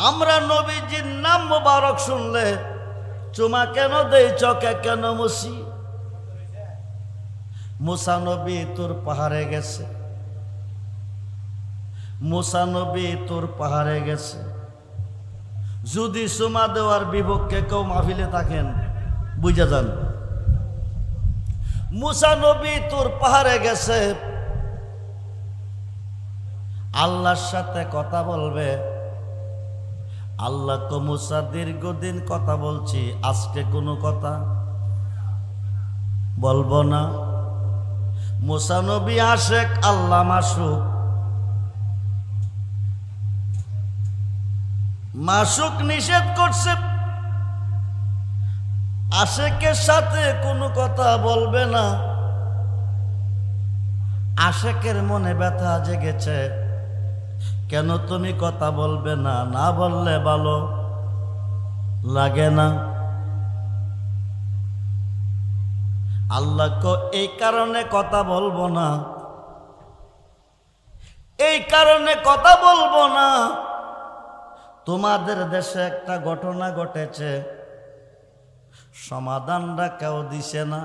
আমরা নবীজির নাম মোবারক শুনলে চুমা কেন দেই, চকে কেন মুছি? মুসা নবী তোর পাহাড়ে গেছে, মুসা নবী তোর পাহাড়ে গেছে। যদি চুমা দেওয়ার বিপক্ষে কেউ মাহফিলে থাকেন বুঝা যান, মুসা নবী তোর পাহাড়ে গেছে, আল্লাহর সাথে কথা বলবে। আল্লাহ তো মুসা দীর্ঘদিন কথা বলছি, আজকে কোনো কথা বলবো না। মুসা নবী আশেক, আল্লাহ মাসুক। মাসুক নিষেধ করছে, আশেকের সাথে কোনো কথা বলবে না। আশেকের মনে ব্যথা জেগেছে, কেন তুমি কথা বলবে না? না বললে ভালো লাগে না। আল্লাহ কো এই কারণে কথা বলবো না, এই কারণে কথা বলবো না। তোমাদের দেশে একটা ঘটনা ঘটেছে, সমাধানটা কেউ দিছে না।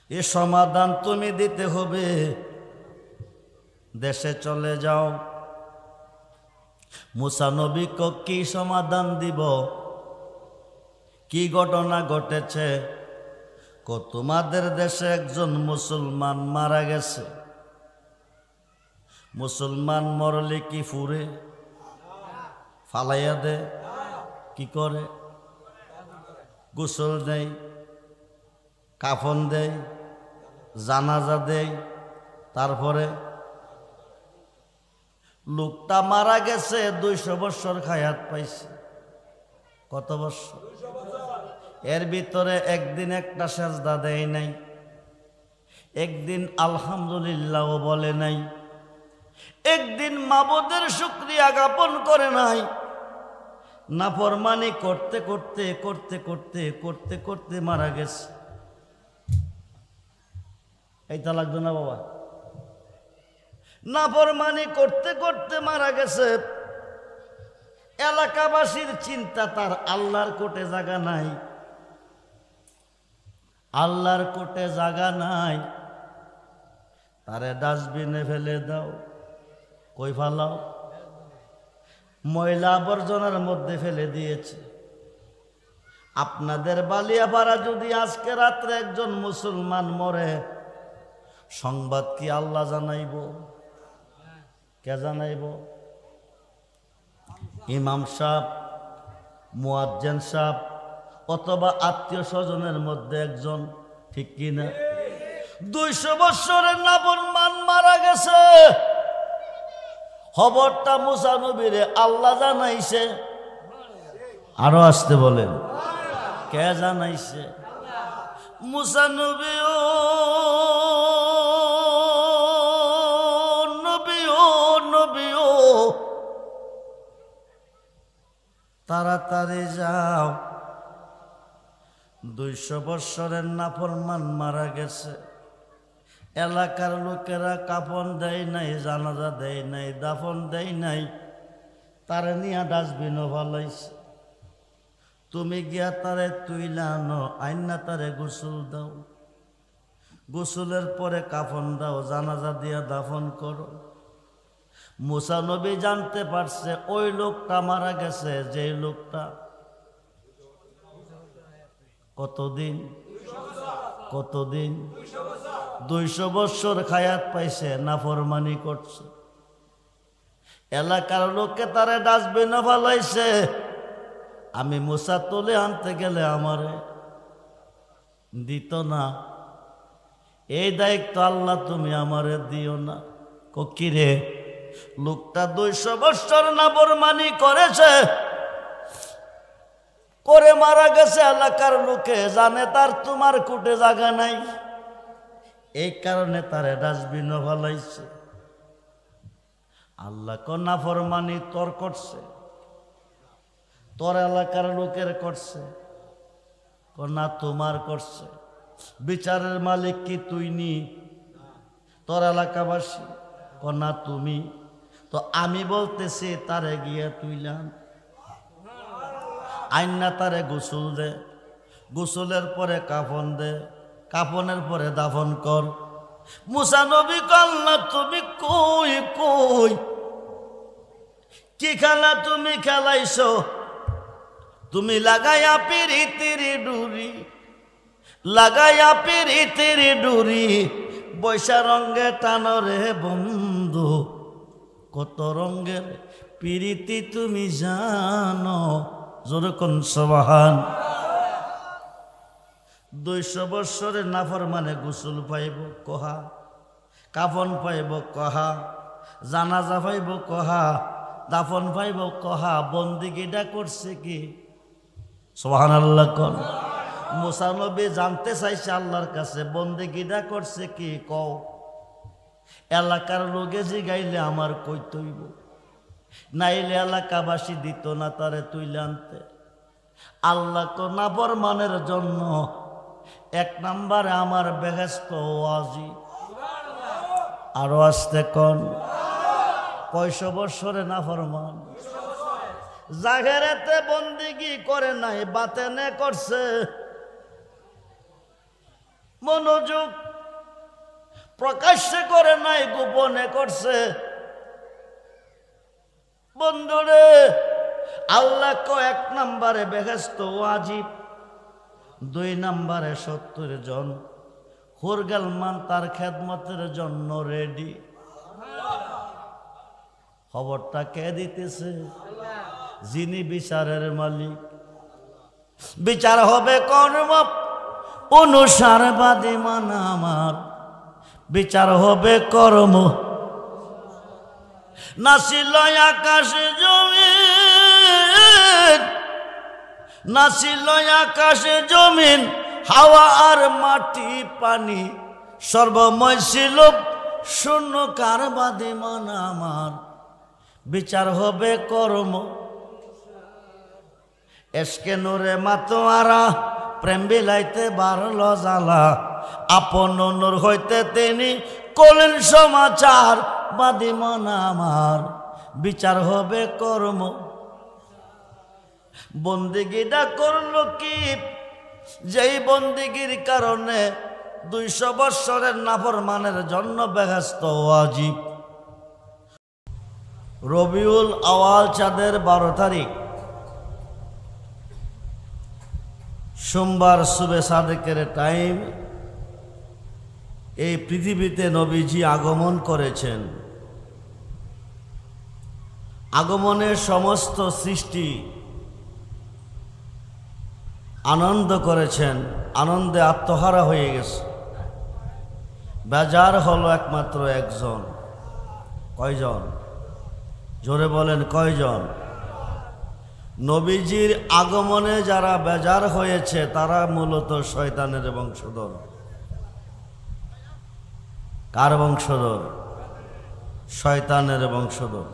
এ সমাধান তুমি দিতে হবে, দেশে চলে যাও। মুসা নবী কো কি সমাধান দিব? কি ঘটনা ঘটেছে? কো তোমাদের দেশে একজন মুসলমান মারা গেছে। মুসলমান মরলে কি ফুরে ফালাইয়া দে? কি করে? গোসল দেয়, কাফন দেয়, জানাজা দেয়। তারপরে লোকটা মারা গেছে, 200 বছর হায়াত পাইছে। কত বছর? এর ভিতরে একদিন একটা সেজদা দেয় নাই, একদিন আলহামদুলিল্লাহ বলে নাই, একদিন মাবুদের শুকরিয়া জ্ঞাপন করে নাই। নাফরমানি করতে করতে করতে করতে করতে করতে মারা গেছে। এইটা লাগবে না বাবা? নাফরমানি করতে করতে মারা গেছে। এলাকাবাসীর চিন্তা, তার আল্লাহর কোটে জায়গা নাই, আল্লাহর কোটে জায়গা নাই, তারে ডাস্টবিনে ফেলে দাও। কই ফালাও? ময়লা আবর্জনার মধ্যে ফেলে দিয়েছে। আপনাদের বালিয়াপাড়া যদি আজকে রাত্রে একজন মুসলমান মরে, সংবাদ কি আল্লাহ জানাইব? কে জানাইব? ইমাম সাহেব, মুয়াজ্জিন সাহেব, অথবা আত্মীয় স্বজনের মধ্যে একজন। ঠিক কিনা? 200 বছরের নাফরমান মারা গেছে, খবরটা মুসা নবীরে আল্লাহ জানাইছে। আরো আসতে বলেন, কে জানাইছে? মুসা নবী, ও নবী, ও নবী, ও তাড়াতাড়ি যাও, 200 বছরের নাফরমান মারা গেছে। এলাকার লোকেরা কাফন দেয় নাই, জানাজা দেয় নাই, দাফন দেয় নাই, তারে নিয়ে ডাস্টবিনও ভালাইছে। তুমি গিয়া তারে তুইলা আনো, আইনা তারে গোসল দাও, গোসলের পরে কাফন দাও, জানাজা দিয়া দাফন করো। মুসা নবী জানতে পারছে ওই লোকটা মারা গেছে, যে লোকটা কতদিন? কতদিন? 200 বছর হায়াত পাইছে, নাফরমানি করছে। এলাকার লোকে তারে ডাস্টবিনে ফালাইছে। আমি মুসা তুলে আনতে গেলে আমারে দিত না। এই দায়িত্ব আল্লাহ তুমি আমারে দিও না। কিরে, লোকটা 200 বছর নাফরমানি করেছে, করে মারা গেছে। এলাকার লোকে জানে তার তোমার কুটে জায়গা নাই, এই কারণে তারে ডাস্টবিনও ভালাইছে। আল্লাহ কো নাফরমানি তোর করছে, তোর এলাকার লোকের করছে? না, তোমার করছে। বিচারের মালিক কি তুই নি? তোর এলাকাবাসী? না, তুমি। তো আমি বলতেছি তারে গিয়ে তুইলাম আইনা তারে গোসল দে, গোসলের পরে কাফন দে, কাফনের পরে দাফন কর। মুসা নবী কল্লা তুমি কই কই কি খেলা তুমি খেলাইছো? তুমি লাগাইয়া পিরিতির ডুরি, লাগাইয়া পিরিতির ডুরি, বৈশা রঙ্গে টানরে বন্ধু, কত রঙ্গের পিরিতি তুমি জানো? যেরকম সুবহান। 200 বৎসরের নাফরমানে গোসল পাইব কহা, কাফন পাইব কহা, জানাজা পাইব কহা, দাফন পাইব কহা, বন্দিগিটা করছে কি? সুবহানাল্লাহ কোন। মুসা নবী জানতে চাইছে আল্লাহর কাছে বন্দিগিটা করছে কি? কও। এলাকার লোকে জিগাইলে আমার কই তৈব, নাইলে এলাকাবাসী দিত না তারে তুইলে আনতে। আল্লাহ কো নাফরমানের জন্য 1 নম্বরে আমার বেহেশত ওয়াজি। আরো আসতে কোন। 500 বৎসরে নাফরমান, জাহেরেতে বন্দিগি করে নাই, বাতেনে করছে। মনোযোগ, প্রকাশ্যে করে নাই, গোপনে করছে। বন্ধুরে, আল্লাহ কো 1 নম্বরে বেহেশত ওয়াজিব, 2 নম্বরে 70 জন হুরগালমান তার খেদমতের জন্য রেডি। খবরটা কে দিতেছে? যিনি বিচারের মালিক। বিচার হবে কর্ম অনুসারবাদী মানা আমার, বিচার হবে কর্ম। নাছিল আকাশ জমিন, নাছিল আকাশ জমিন, হাওয়া আর মাটি পানি, সর্বময় ছিল শূন্য কার বাদে মানা আমার, বিচার হবে কর্ম। এসকে নূরে মাতোয়ারা প্রেম বিলাইতে বারল জ্বালা, আপন নূর হইতে তিনি কলেন সমাচার, বাদী মানা আমার, বিচার হবে কর্ম। বন্দিগিটা করলো কি? যেই বন্দিগির কারণে 200 বৎসরের নাফরমানের জন্য বেহেশত ওয়াজিব। রবিউল আওয়াল চাঁদের 12 তারিখ সোমবার সুবে সাদেকের টাইম এই পৃথিবীতে নবীজি আগমন করেছেন। আগমনের সমস্ত সৃষ্টি আনন্দ করেছেন, আনন্দে আত্মহারা হয়ে গেছে। বেজার হলো একমাত্র একজন। কয়জন? জোরে বলেন কয়জন? নবীজির আগমনে যারা বেজার হয়েছে তারা মূলত শয়তানের বংশধর। কার বংশধর? শয়তানের বংশধর।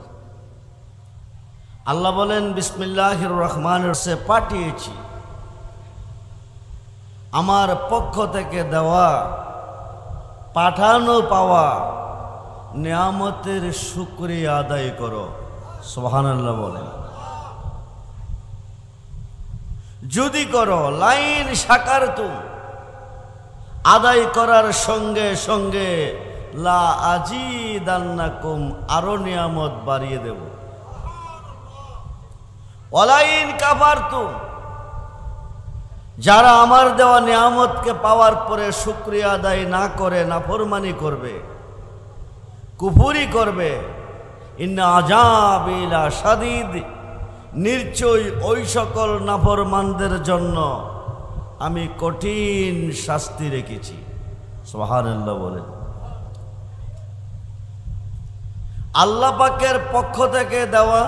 আল্লাহ বলেন বিসমিল্লাহির রহমানির সে পাঠিয়েছি, আমার পক্ষ থেকে দেওয়া পাঠানো পাওয়া নিয়ামতের শুকরিয়া আদায় করো। সুবহানাল্লাহ বলেন। যদি করো, লাইন শাকারতুম, আদায় করার সঙ্গে সঙ্গে লা আজিদান্নাকুম, আরো নিয়ামত বাড়িয়ে দেব। ওয়ালাইন কাফারতুম, যারা আমার দেওয়া নিয়ামতকে পাওয়ার পরে শুকরিয়া আদায় না করে নাফরমানি করবে, কুফরি করবে, ইন্না আযাবি লাশাদীদ, নিশ্চয়ই ওই সকল নাফরমানদের জন্য আমি কঠিন শাস্তি রেখেছি। সুবহানাল্লাহ বলেন। আল্লাহ পাকের পক্ষ থেকে দেওয়া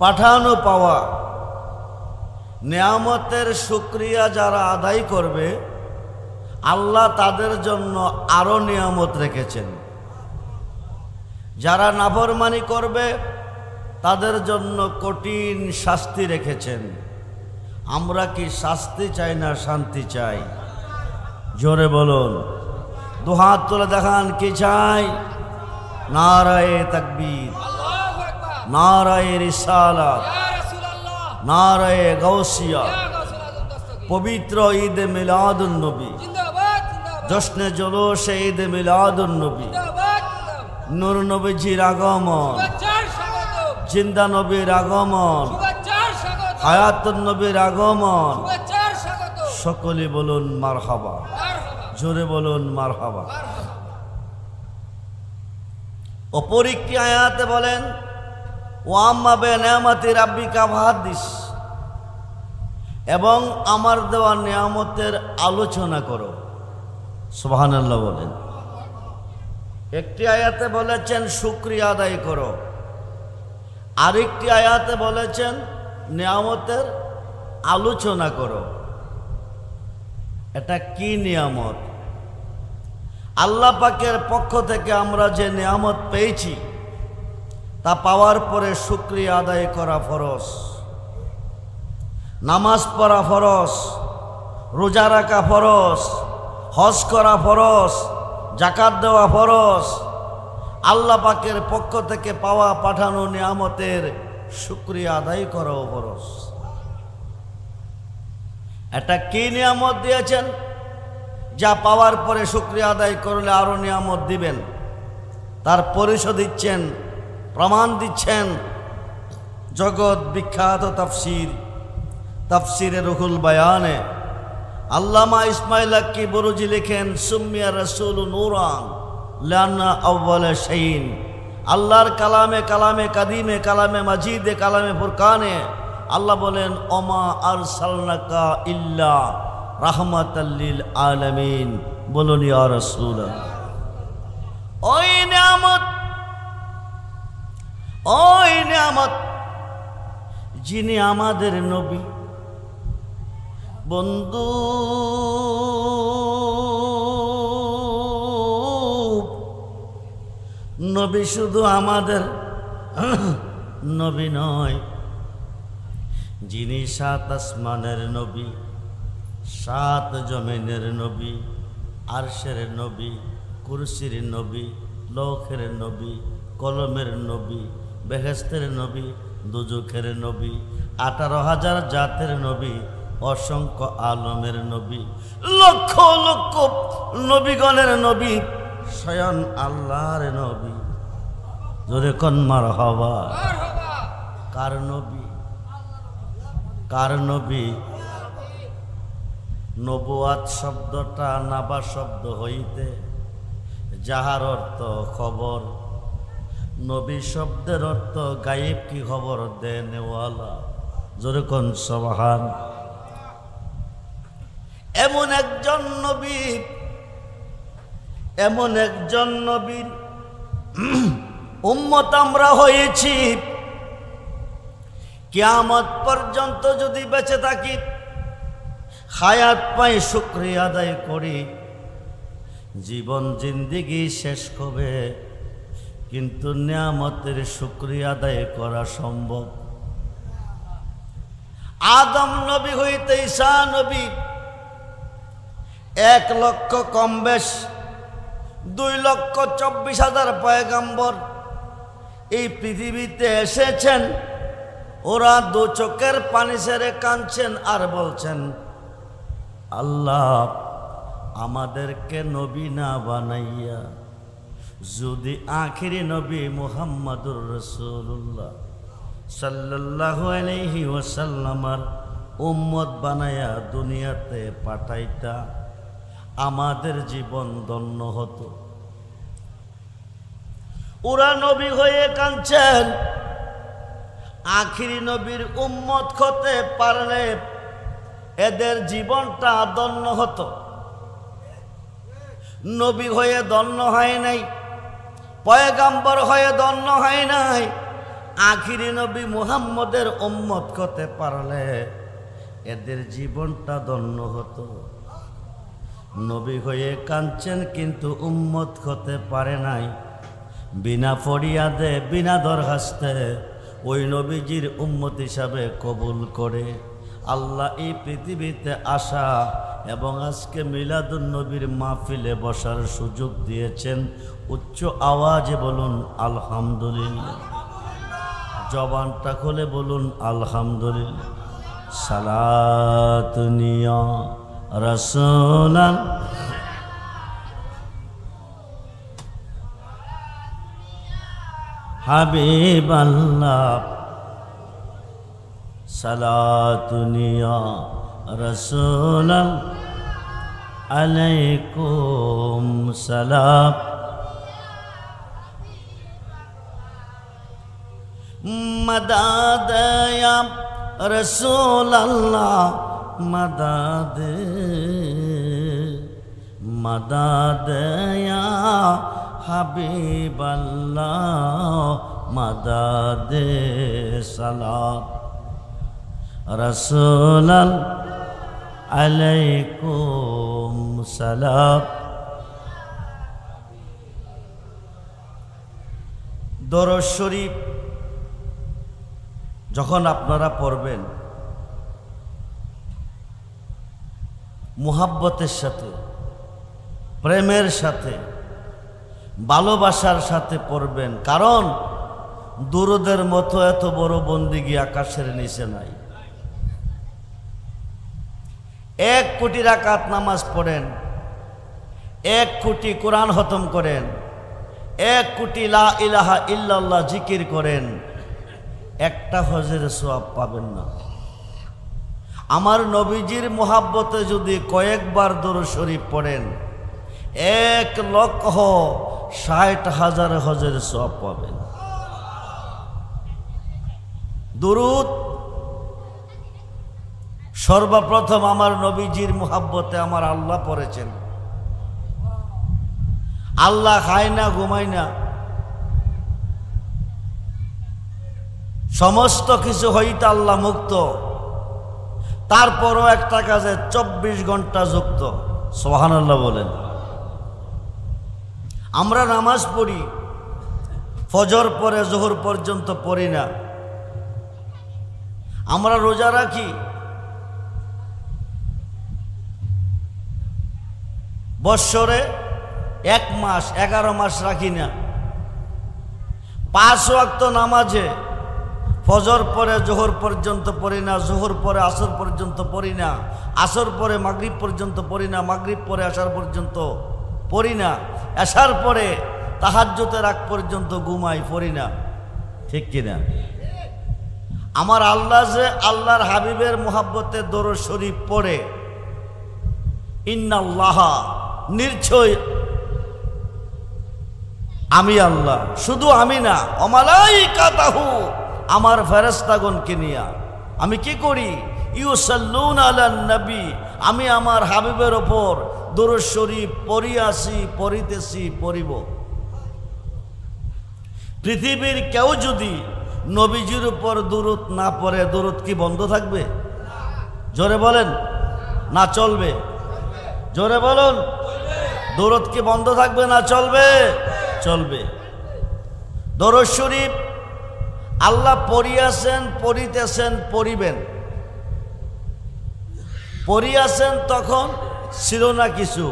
পাঠানো পাওয়া নিয়ামতের শুকরিয়া যারা আদায় করবে, আল্লাহ তাদের জন্য আরো নিয়ামত রেখেছেন। যারা নাফরমানি করবে তাদের জন্য কঠিন শাস্তি রেখেছেন। আমরা কি শাস্তি চাই না শান্তি চাই? জোরে বলুন, দুহাত তুলে দেখান কি চাই? নারায়ে তাকবীর, নারায়ে রিসালাত, নারায়ে গাউসিয়া। পবিত্র ঈদে মিলাদুন নবী, জশ্নে জোলুশে ঈদে মিলাদুন নবী, নূর নবীজির আগমন, জিন্দা নবীর আগমন, হায়াতুন নবীর আগমন। সকলে বলুন মারহাবা, জোরে বলুন মারহাবা। অপর একটি আয়াতে বলেন ও আম্মা বে নেয়ামতি রাব্বিকা ফাহাদ্দিস, এবং আমার দেওয়া নিয়ামতের আলোচনা করো। সুবহানাল্লাহ বলেন। একটি আয়াতে বলেছেন শুকরিয়া আদায় করো, আরেকটি আয়াতে বলেছেন নিয়ামতের আলোচনা করো। এটা কি নিয়ামত? আল্লাহ পাকের পক্ষ থেকে আমরা যে নিয়ামত পেয়েছি তা পাওয়ার পরে শুকরিয়া আদায় করা ফরজ। নামাজ পড়া ফরজ, রোজা রাখা ফরজ, হজ করা ফরজ, যাকাত দেওয়া ফরজ। আল্লাহ পাকের পক্ষ থেকে পাওয়া পাঠানো নিয়ামতের শুকরিয়া আদায় করাও ফরজ। এটা কি নিয়ামত দিয়েছেন যা পাওয়ার পরে শুকরিয়া আদায় করলে আরো নিয়ামত দিবেন? তার পরিচয় দিচ্ছেন, প্রমাণ দিচ্ছেন জগৎ বিখ্যাত তাফসীর, তাফসীরে রুহুল বায়ানে আল্লামা ইসমাইল আক্কি বুরুজি লিখেন সুম্মিয়া রাসূলু নূরান লানা আউয়াল শাইইন। আল্লাহর কালামে, কালামে কাদিমে, কালামে মাজিদে, কালামে ফুরকানে আল্লাহ বলেন ওমা আরসালনাকা ইল্লা রাহমাতাল লিল আলামিন। বলুন ইয়া রাসূলুল্লাহ। ওই নিয়ামত যিনি আমাদের নবী, বন্ধু নবী শুধু আমাদের নবী নয়, যিনি 7 আসমানের নবী, 7 জমিনের নবী, আরশের নবী, কুরসির নবী, লৌহের নবী, কলমের নবী, বেহেশতের নবী, দুজখের নবী, 18,000 জাতের নবী, অসংখ্য আলমের নবী, লক্ষ লক্ষ নবীগণের নবী, স্বয়ং আল্লাহর নবী। জোরে কোন মারহাবা। কার নবী? কার নবী? নবুয়াত শব্দটা নাবা শব্দ হইতে যাহার অর্থ খবর, নবী শব্দের অর্থ গায়েব কি খবর দেনেওয়ালা। জোরে কোন সুবহান। এমন একজন নবী, এমন একজন নবীর উম্মত আমরা হয়েছি, কিয়ামত পর্যন্ত যদি বেঁচে থাকি, হায়াত পাই শুকরিয়া আদায় করি, জীবন জিন্দেগি শেষ হবে কিন্তু নিয়ামতের শুকরিয়া আদায় করা সম্ভব। আদম নবী হইতে ঈসা নবী 1 লক্ষ কম বেশ 2,24,000 পয়গম্বর এই পৃথিবীতে এসেছেন। ওরা 2 চোখের পানি ছেড়ে কাঁদছেন আর বলছেন আল্লাহ আমাদেরকে নবী না বানাইয়া যদি আখিরি নবী মুহাম্মাদুর রাসূলুল্লাহ সাল্লাল্লাহু আলাইহি ওয়াসাল্লামার উম্মত বানায়া দুনিয়াতে পাঠাইতা আমাদের জীবন ধন্য হতো। ওরা নবী হয়ে কাঁদছেন, আখিরি নবীর উম্মত হতে পারলে এদের জীবনটা ধন্য হতো। নবী হয়ে ধন্য হয় নাই, পয়গাম্বর হয়ে ধন্য হয় নাই, আখিরি নবী মুহাম্মদের উম্মত হতে পারলে এদের জীবনটা ধন্য হতো। নবী হয়ে কাঁদছেন কিন্তু উম্মত হতে পারে নাই। বিনা ফরিয়াদে, বিনা দরখাস্তে ওই নবীজির উম্মত হিসাবে কবুল করে আল্লাহ এই পৃথিবীতে আসা এবং আজকে মিলাদুন নবীর মাহফিলে বসার সুযোগ দিয়েছেন। উচ্চ আওয়াজে বলুন আলহামদুলিল্লাহ, জবানটা খুলে বলুন আলহামদুলিল্লাহ। সালাতুনিয়া রাসূলান হাবিবাল্লাহ, সালাতুনিয়া রাসূলান আলাইকুম সালাম। মদদ ইয়া রাসূলাল্লাহ মদদ, মদদ ইয়া হাবিবাল্লাহ মদদ। সালাম রাসূলান আলাইকুম সালাম। দরুদ শরীফ যখন আপনারা পড়বেন মুহাব্বতের সাথে, প্রেমের সাথে, ভালোবাসার সাথে পড়বেন, কারণ দুরুদের মতো এত বড় বন্দিগি আকাশের নিচে নাই। 1 কোটি রাকাত নামাজ পড়েন, 1 কোটি কোরআন খতম করেন, 1 কোটি লা ইলাহা ইল্লাল্লাহ জিকির করেন, একটা হজের সওয়াব পাবেন না। আমার নবীজির মুহাব্বতে যদি কয়েকবার দরুদ শরীফ পড়েন 1,60,000 হজের সওয়াব পাবেন। দুরুদ সর্বপ্রথম আমার নবীজির মুহাব্বতে আমার আল্লাহ পড়েছেন। আল্লাহ খায় না, ঘুমায় না, সমস্ত কিছু হইতে আল্লাহ মুক্ত, তারপরও একটা কাজে 24 ঘন্টা যুক্ত। সুবহানাল্লাহ বলেন। আমরা নামাজ পড়ি, ফজর পরে জোহর পর্যন্ত পড়ি না। আমরা রোজা রাখি, বৎসরে 1 মাস 11 মাস রাখি না। 5 ওয়াক্ত নামাজে ফজর পরে জোহর পর্যন্ত পড়ি না, জোহর পরে আসর পর্যন্ত পড়ি না, আসর পরে মাগরিব পর্যন্ত পড়ি না, মাগরিব পরে আসার পর্যন্ত পড়ি না, আসার পরে তাহাজ্জুদের আগ পর্যন্ত ঘুমাই, পড়ি না। ঠিক কিনা? আমার আল্লাহ যে আল্লাহর হাবিবের মুহাব্বতে দরুদ শরীফ পড়ে, ইন্নাল্লাহ, নিশ্চয় আমি আল্লাহ, শুধু আমি না, ওমালাইকাতাহু, আমার ফেরেশতাগণকে নিয়া আমি কি করি? ইউসাল্লুনা আলান নবী, আমি আমার হাবিবের ওপর দরুদ শরীফ পড়িয়াছি, পড়িতেছি, পড়িব। পৃথিবীর কেউ যদি নবীজির উপর দরুদ না পড়ে, দরুদ কি বন্ধ থাকবে? জোরে বলেন না চলবে? জোরে বলুন, দরুদ কি বন্ধ থাকবে না চলবে? চলবে। দরুদ শরীফ আল্লাহ পড়িয়াছেন, পড়িতেছেন, পড়িবেন। পড়িয়াছেন তখন ছিল না কিছু,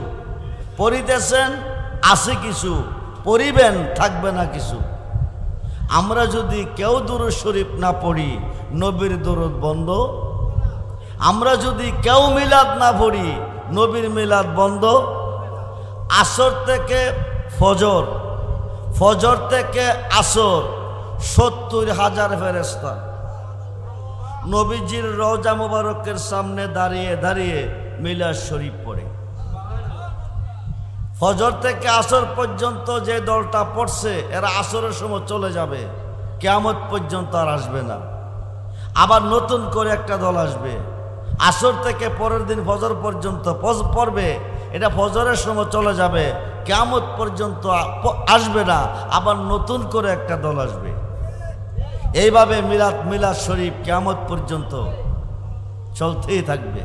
পড়িতেছেন আছে কিছু, পড়িবেন থাকবে না কিছু। আমরা যদি কেউ দরুদ শরীফ না পড়ি, নবীর দরুদ বন্ধ। আমরা যদি কেউ মিলাদ না পড়ি, নবীর মিলাদ বন্ধ। আসর থেকে ফজর, ফজর থেকে আসর 70,000 ফেরেশতা নবীজির রওজা মুবারকের সামনে দাঁড়িয়ে দাঁড়িয়ে মিলাদ শরীফ পড়ে। ফজর থেকে আসর পর্যন্ত যে দলটা পড়ছে, এরা আসরের সময় চলে যাবে, কিয়ামত পর্যন্ত আর আসবে না। আবার নতুন করে একটা দল আসবে, আসর থেকে পরের দিন ফজর পর্যন্ত পড়বে, এটা ফজরের সময় চলে যাবে, কিয়ামত পর্যন্ত আসবে না। আবার নতুন করে একটা দল আসবে। এইভাবে মিলাদ শরীফ কিয়ামত পর্যন্ত চলতেই থাকবে।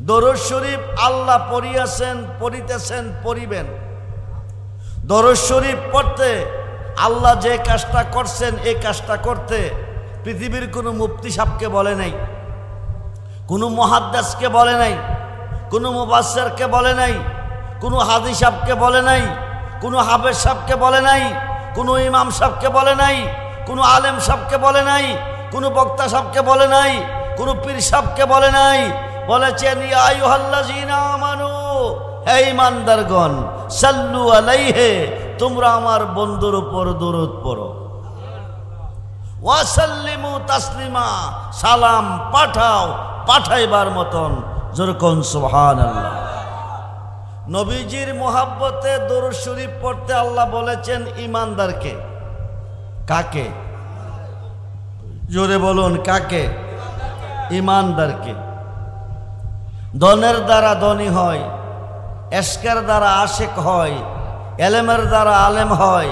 দরুদ শরীফ আল্লাহ পড়িয়াছেন, পড়িতেছেন, পড়িবেন। দরুদ শরীফ পড়তে আল্লাহ যে কাজটা করছেন, এই কাজটা করতে পৃথিবীর কোনো মুফতি সাহেবকে বলে নাই। কোনো মুহাদ্দিসকে বলে নাই, কোনো মুফাসসিরকে বলে নাই, কোনো হাদিস সাহেবকে বলে নাই, কোনো হাফেজ সাহেবকে বলে নাই, কোনো ইমাম সাহেবকে বলে নাই, কোনো আলেম সাহেবকে বলে নাই, কোনো বক্তা সাহেবকে বলে নাই, কোনো পীর সাহেবকে বলে নাই। বলেছেন ইয়া আইয়ুহাল্লাযীনা আমানু, হে ঈমানদারগণ, সাল্লু আলাইহি, তোমরা আমার বন্ধুর উপর দরুদ পড়ো, ওয়া সাল্লিমু তাসলিমা, সালাম পাঠাও পাঠাইবার মতন। যেরকম সুবহানাল্লাহ। নবীজির মোহাব্বতে দরুদ শরীফ পড়তে আল্লাহ বলেছেন ঈমানদারকে। কাকে? জোরে বলুন, কাকে? ঈমানদারকে। ধনের দ্বারা ধনী হয়, এশকের দ্বারা আশেক হয়, এলেমের দ্বারা আলেম হয়,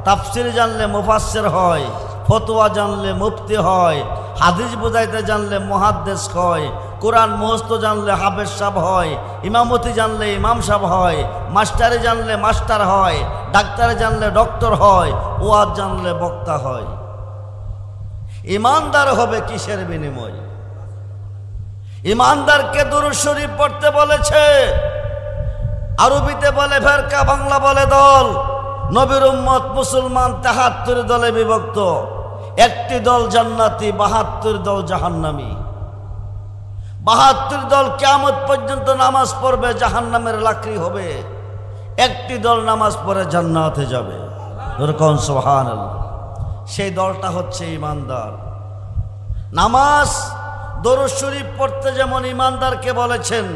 তাফসির জানলে মুফাসসির হয়, ফতোয়া জানলে মুফতি হয়, হাদিস বুঝাইতে জানলে মুহাদ্দিস হয়, কোরআন মুখস্থ জানলে হাফেজ সাহেব হয়, ইমামতি জানলে ইমাম সাহেব হয়, মাস্টারি জানলে মাস্টার হয়, ডাক্তারি জানলে ডক্টর হয়, ওয়াজ জানলে বক্তা হয়। ঈমানদার হবে কিসের বিনিময়? ঈমানদারকে দুরূদ শরীফ পড়তে বলেছে। আরবিতে বলে ফেরকা, বাংলা বলে দল। নবীর উম্মত মুসলমান ৭৩ দলে বিভক্ত। একটি দল জান্নাতি, ৭২ দল জাহান্নামী। ৭২ দল কিয়ামত পর্যন্ত নামাজ পড়বে, জাহান্নামের লাকড়ি হবে। একটি দল নামাজ পড়ে জান্নাতে যাবে। এরকম সুবহানাল্লাহ। সেই দলটা হচ্ছে ঈমানদার। নামাজ দরুদ শরীফ পড়তে যেমন ঈমানদারকে বলেছেন,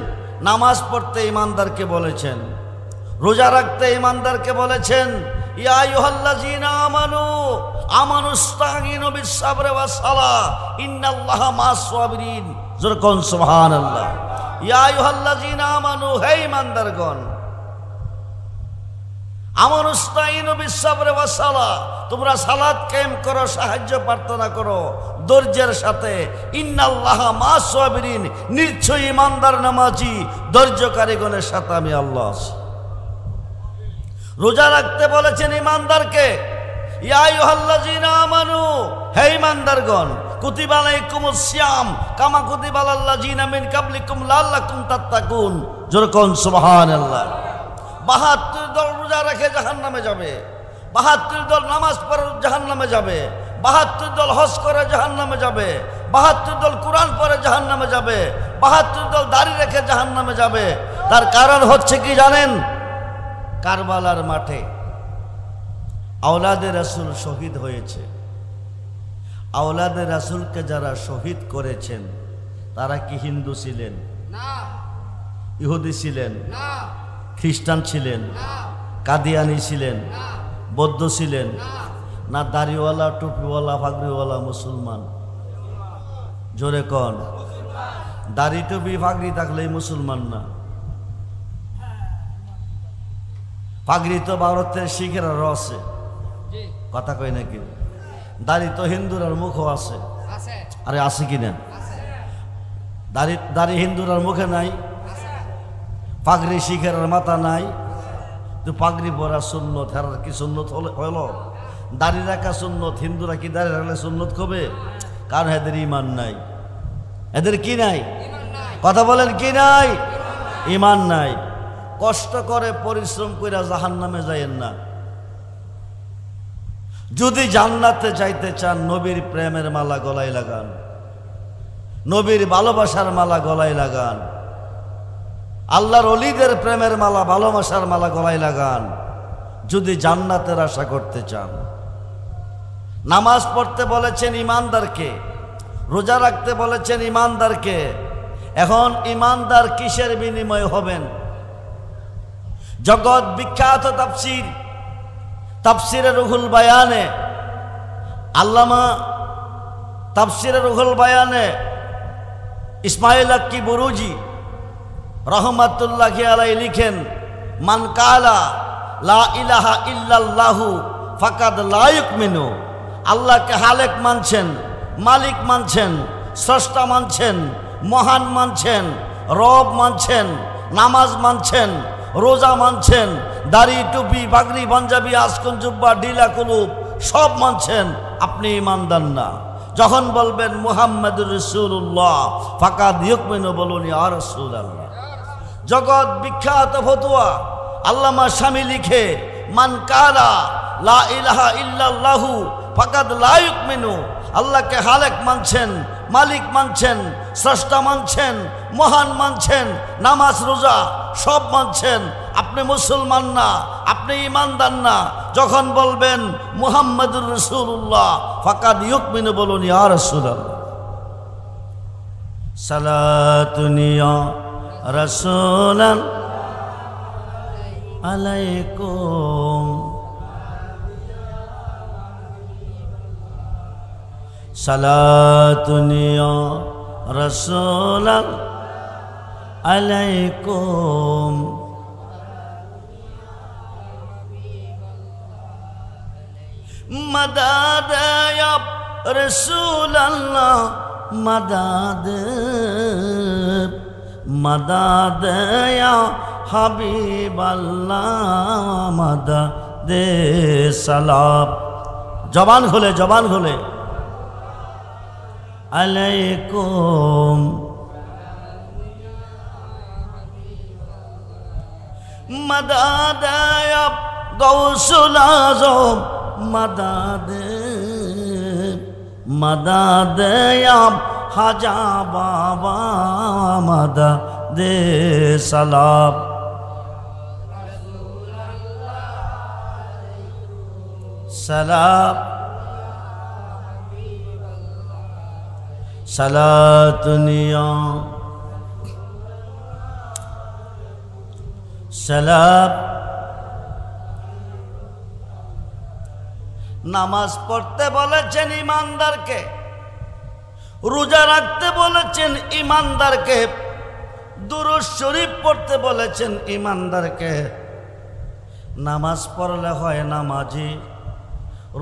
নামাজ পড়তে ঈমানদারকে বলেছেন। রোজা রাখতে ঈমানদারকে বলেছেন ইয়া আইয়ুহাল্লাযীনা আমানু আমানুস্তাঈনু বিস-সাবরি ওয়াস-সালাহ ইন্নাল্লাহা মা'আস-সাবিরিন। যেরকম সুবহানাল্লাহ। ইয়া আইয়ুহাল্লাযীনা আমানু, হে ঈমানদারগণ, আমানুস্তাঈনু বিস-সাবরি ওয়াস-সালাহ, তোমরা সালাত কায়েম করো, সাহায্য প্রার্থনা করো ধৈর্যের সাথে। ইন্নাল্লাহা মা'আস-সাবিরিন, নিশ্চয়ই ঈমানদার নামাজি ধৈর্যকারীগণের সাথে আমি আল্লাহ আছি। রোজা রাখতে বলেছেন ঈমানদারকে ইয়া আইয়ুহাল্লাযীনা আমানু, হে ঈমানদারগণ, কুতিবা আলাইকুমুস সিয়াম কামা কুতিবা আলাল্লাযীনা মিন ক্বাবলিকুম লাআল্লাকুম তাত্তাকুন। যেরকম সুবহানাল্লাহ। ৭২ দল রোজা রেখে জাহান্নামে যাবে, ৭২ দল নামাজ পড়ে জাহান্নামে যাবে, ৭২ দল হজ করে জাহান্নামে যাবে, ৭২ দল কোরআন পড়ে জাহান্নামে যাবে, ৭২ দল দাড়ি রেখে জাহান্নামে যাবে। তার কারণ হচ্ছে কি জানেন? কারবালার মাঠে আওলাদে রাসূল শহীদ হয়েছে। আওলাদে রাসূলকে যারা শহীদ করেছেন তারা কি হিন্দু ছিলেন? না। ইহুদি ছিলেন? না। খ্রিস্টান ছিলেন? না। কাদিয়ানি ছিলেন? না। বৌদ্ধ ছিলেন? না। দাড়িওয়ালা, টুপিওয়ালা, পাগড়িওয়ালা মুসলমান? জোরে কন। দাড়ি টুপি পাগড়ি থাকলেই মুসলমান না। পাগড়ি তো ভারতের শিখেরারও আছে, কথা কয় নাকি? দাড়ি তো হিন্দুরার মুখও আছে। আরে আছে কিনা? দাড়ি হিন্দুরার মুখে নাই, পাগড়ি শিখেরার মাথা নাই। তো পাগড়ি পরা সুন্নত, হেরার কি সুন্নত হলো? দাড়ি রাখা সুন্নত। হিন্দুরা কি দাড়ি রাখলে সুন্নত হবে? কারণ এদের ঈমান নাই। এদের কি নাই? কথা বলেন, কি নাই? ঈমান নাই। কষ্ট করে পরিশ্রম করে জাহান্নামে যাইয়েন না। যদি জান্নাতে যাইতে চান নবীর প্রেমের মালা গলায় লাগান, নবীর ভালোবাসার মালা গলায় লাগান, আল্লাহর ওলিদের প্রেমের মালা, ভালোবাসার মালা গলায় লাগান যদি জান্নাতের আশা করতে চান। নামাজ পড়তে বলেছেন ঈমানদারকে, রোজা রাখতে বলেছেন ঈমানদারকে। এখন ঈমানদার কিসের বিনিময় হবেন? জগৎ বিখ্যাত তাফসীর, তাফসীরে রুহুল বায়ানে, আল্লামা তাফসীরে রুহুল বায়ানে ইসমাইল আক্কি বুরুজি রহমাতুল্লাহি আলাইহি লিখেন, মান কালা লা ইলাহা ইল্লাল্লাহু ফাকাদ লা ইউমিনু। আল্লাহকে হালেক মানছেন, মালিক মানছেন, স্রষ্টা মানছেন, মহান মানছেন, রব মানছেন, নামাজ মানছেন, রোজা মানছেন, দাড়ি টুপি পাগড়ি পাঞ্জাবি আজকুন জুব্বা ঢিলা কুলুপ সব মানছেন, আপনি ঈমানদার না। যখন বলবেন মুহাম্মাদুর রাসূলুল্লাহ ফাকাদ ইউমিনু বলুন ইয়া রাসূলুল্লাহ। জগৎ বিখ্যাত ফতোয়া আল্লামা শামী লিখে, মান কালা লা ইলাহা ইল্লাল্লাহু ফাকাদ লা ইউমিনু, আল্লাহকে খালেক মানছেন, মালিক মানছেন, স্রষ্টা মানছেন, মহান মানছেন, নামাজ রোজা সব মানছেন, আপনি মুসলমান না, আপনি ইমানদার না। যখন বলবেন মুহাম্মাদুর রাসূলুল্লাহ ফাকাদ ইউমিনু বলুন ইয়া রাসূলুল্লাহ। সালাতুন ইয়া রাসূলান আলাইকুম, সালাতুন ইয়া রাসূলান আলাইকুম, মাদাদ ইয়া রাসূলাল্লাহ মাদাদ, মাদাদ ইয়া হাবিবাল্লাহ মাদাদ সালাম। জবান খুলে, জবান খুলে, আলাইকুম, মাদাদ ইয়া গাউসুল আযম মাদাদ, মাদাদ ইয়া হাজা বাবা মাদাদ সালাম। সালাম সালাতুন ইয়া সালাম। নামাজ পড়তে বলেছেন ইমানদারকে, রোজা রাখতে বলেছেন ইমানদারকে, দুরূদ শরীফ পড়তে বলেছেন ইমানদারকে। নামাজ পড়লে হয় নামাজি,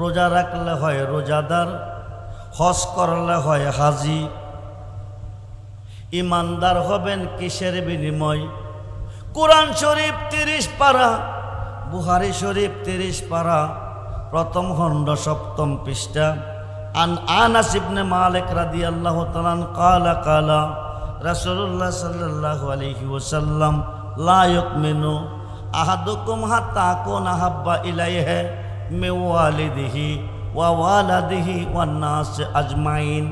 রোজা রাখলে হয় রোজাদার, হজ করলে হয় হাজি। ইমানদার হবেন কিসের বিনিময়? কুরআন শরীফ 30 পারা, বুখারী শরীফ 30 পারা, প্রথম খণ্ড 7ম পৃষ্ঠা। আন আনাস ইবনে মালিক রাদিয়াল্লাহু তাআলা ক্বালা ক্বালা রাসূলুল্লাহ সাল্লাল্লাহু আলাইহি ওয়াসাল্লাম লা ইউমিনু আহাদুকুম হাত্তা আকুনা হাব্বা ইলাইহি মিন ওয়ালিদিহি ওয়া ওয়ালাদিহি ওয়ান নাস আজমাইন,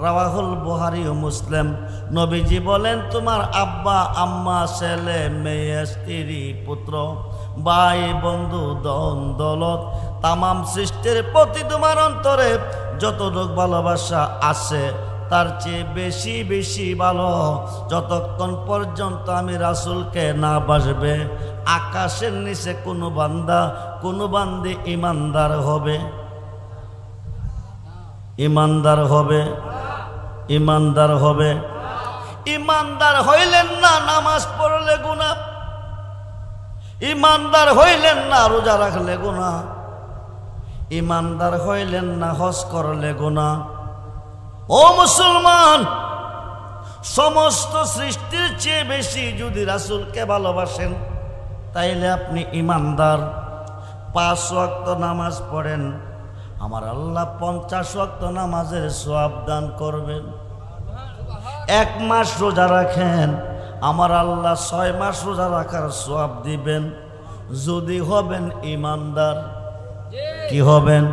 রাওয়াহুল বুখারী ও মুসলিম। নবীজি বলেন, তোমার আব্বা আম্মা, ছেলে মেয়ে, স্ত্রী পুত্র, ভাই বন্ধু, ধন দৌলত, তামাম সৃষ্টির প্রতি তোমার অন্তরে যতটুকু ভালোবাসা আছে তার চেয়ে বেশি বেশি ভালো যতক্ষণ পর্যন্ত আমি রাসূলকে না বাসবে আকাশের নিচে কোনো বান্দা কোনো বান্দি ইমানদার হবে, ইমানদার হবে, ইমানদার হবে। ইমানদার হইলেন না নামাজ পড়লে গুনাহ, ইমানদার হইলেন না রোজা রাখলে গুনাহ, ইমানদার হইলেন না হজ করলে গুনাহ। ও মুসলমান, সমস্ত সৃষ্টির চেয়ে বেশি যদি রাসূলকে ভালোবাসেন তাইলে আপনি ইমানদার। 5 ওয়াক্ত নামাজ পড়েন, আমার আল্লাহ 50 ওয়াক্ত নামাজের সওয়াব দান করবেন। 1 মাস রোজা রাখেন, আমার আল্লাহ 6 মাস রোজা রাখার সওয়াব দিবেন। যদি হবেন ইমানদার। কি হবেন?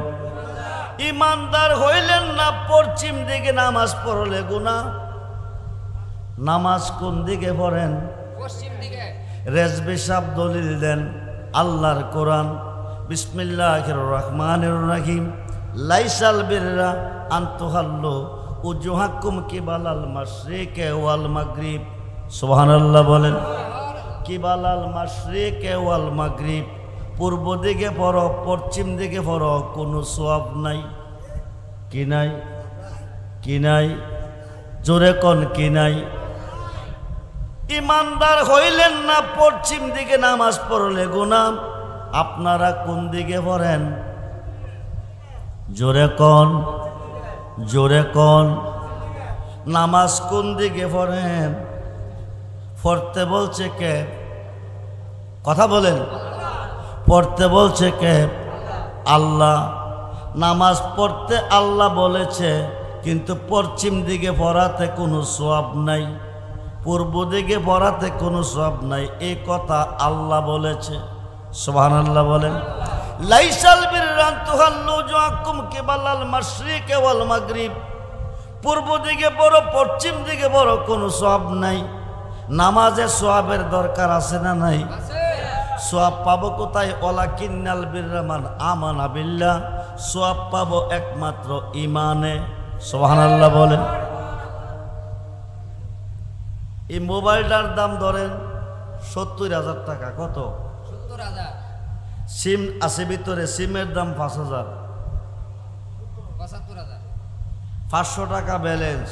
ইমানদার হইলেন না পশ্চিম দিকে নামাজ পড়লে গুনাহ। নামাজ কোন দিকে পড়েন? পশ্চিম দিকে। রেজবি সাহেব দলিল দেন, আল্লাহর কোরআন, বিসমিল্লাহির রহমানির রহিম, লাইসাল বিররা আন তুহাল্লু উজুহাকুম কিবালাল মাশরিকি ওয়াল মাগরিব। সুবহানাল্লাহ বলেন। কিবালাল মাশরিকি ওয়াল মাগরিব, পূর্ব দিকে পড়ো পশ্চিম দিকে পড়ো, কোনো সওয়াব নাই। কি নাই? কি নাই? জোরে কোন কি নাই? ইমানদার হইলেন না পশ্চিম দিকে নামাজ পড়লে গুনাহ। আপনারা কোন দিকে পড়েন? জোরে কোন, জোরে কোন। নামাজ কোন দিকে পড়েন? পড়তে বলছে কে? কথা বলেন। পড়তে বলছে কে? আল্লাহ। নামাজ পড়তে আল্লাহ বলেছে, কিন্তু পশ্চিম দিকে পড়াতে কোনো সওয়াব নাই, পূর্ব দিকে পড়াতে কোনো সওয়াব নাই। এই কথা আল্লাহ বলেছে। সুবহানাল্লাহ বলেন। লাইসাল বিররান তুহাল্লু ওয়াজহাকুম কিবালাল মাশরিকি ওয়াল মাগরিব। পূর্ব দিকে পড়ো, পশ্চিম দিকে পড়ো, কোনো সওয়াব নাই। নামাজে সওয়াবের দরকার আছে না নাই? সওয়াব পাবো কোথায়? ওয়ালাকিন্নাল বিররা মান আমানা বিল্লাহ। সওয়াব পাবো একমাত্র ঈমানে। সুবহানাল্লাহ বলেন। এই মোবাইলটার দাম ধরেন 70,000 টাকা। কত? 70,000। সিম আছে ভিতরে, সিমের দাম 5,000। 75,000। 500 টাকা ব্যালেন্স।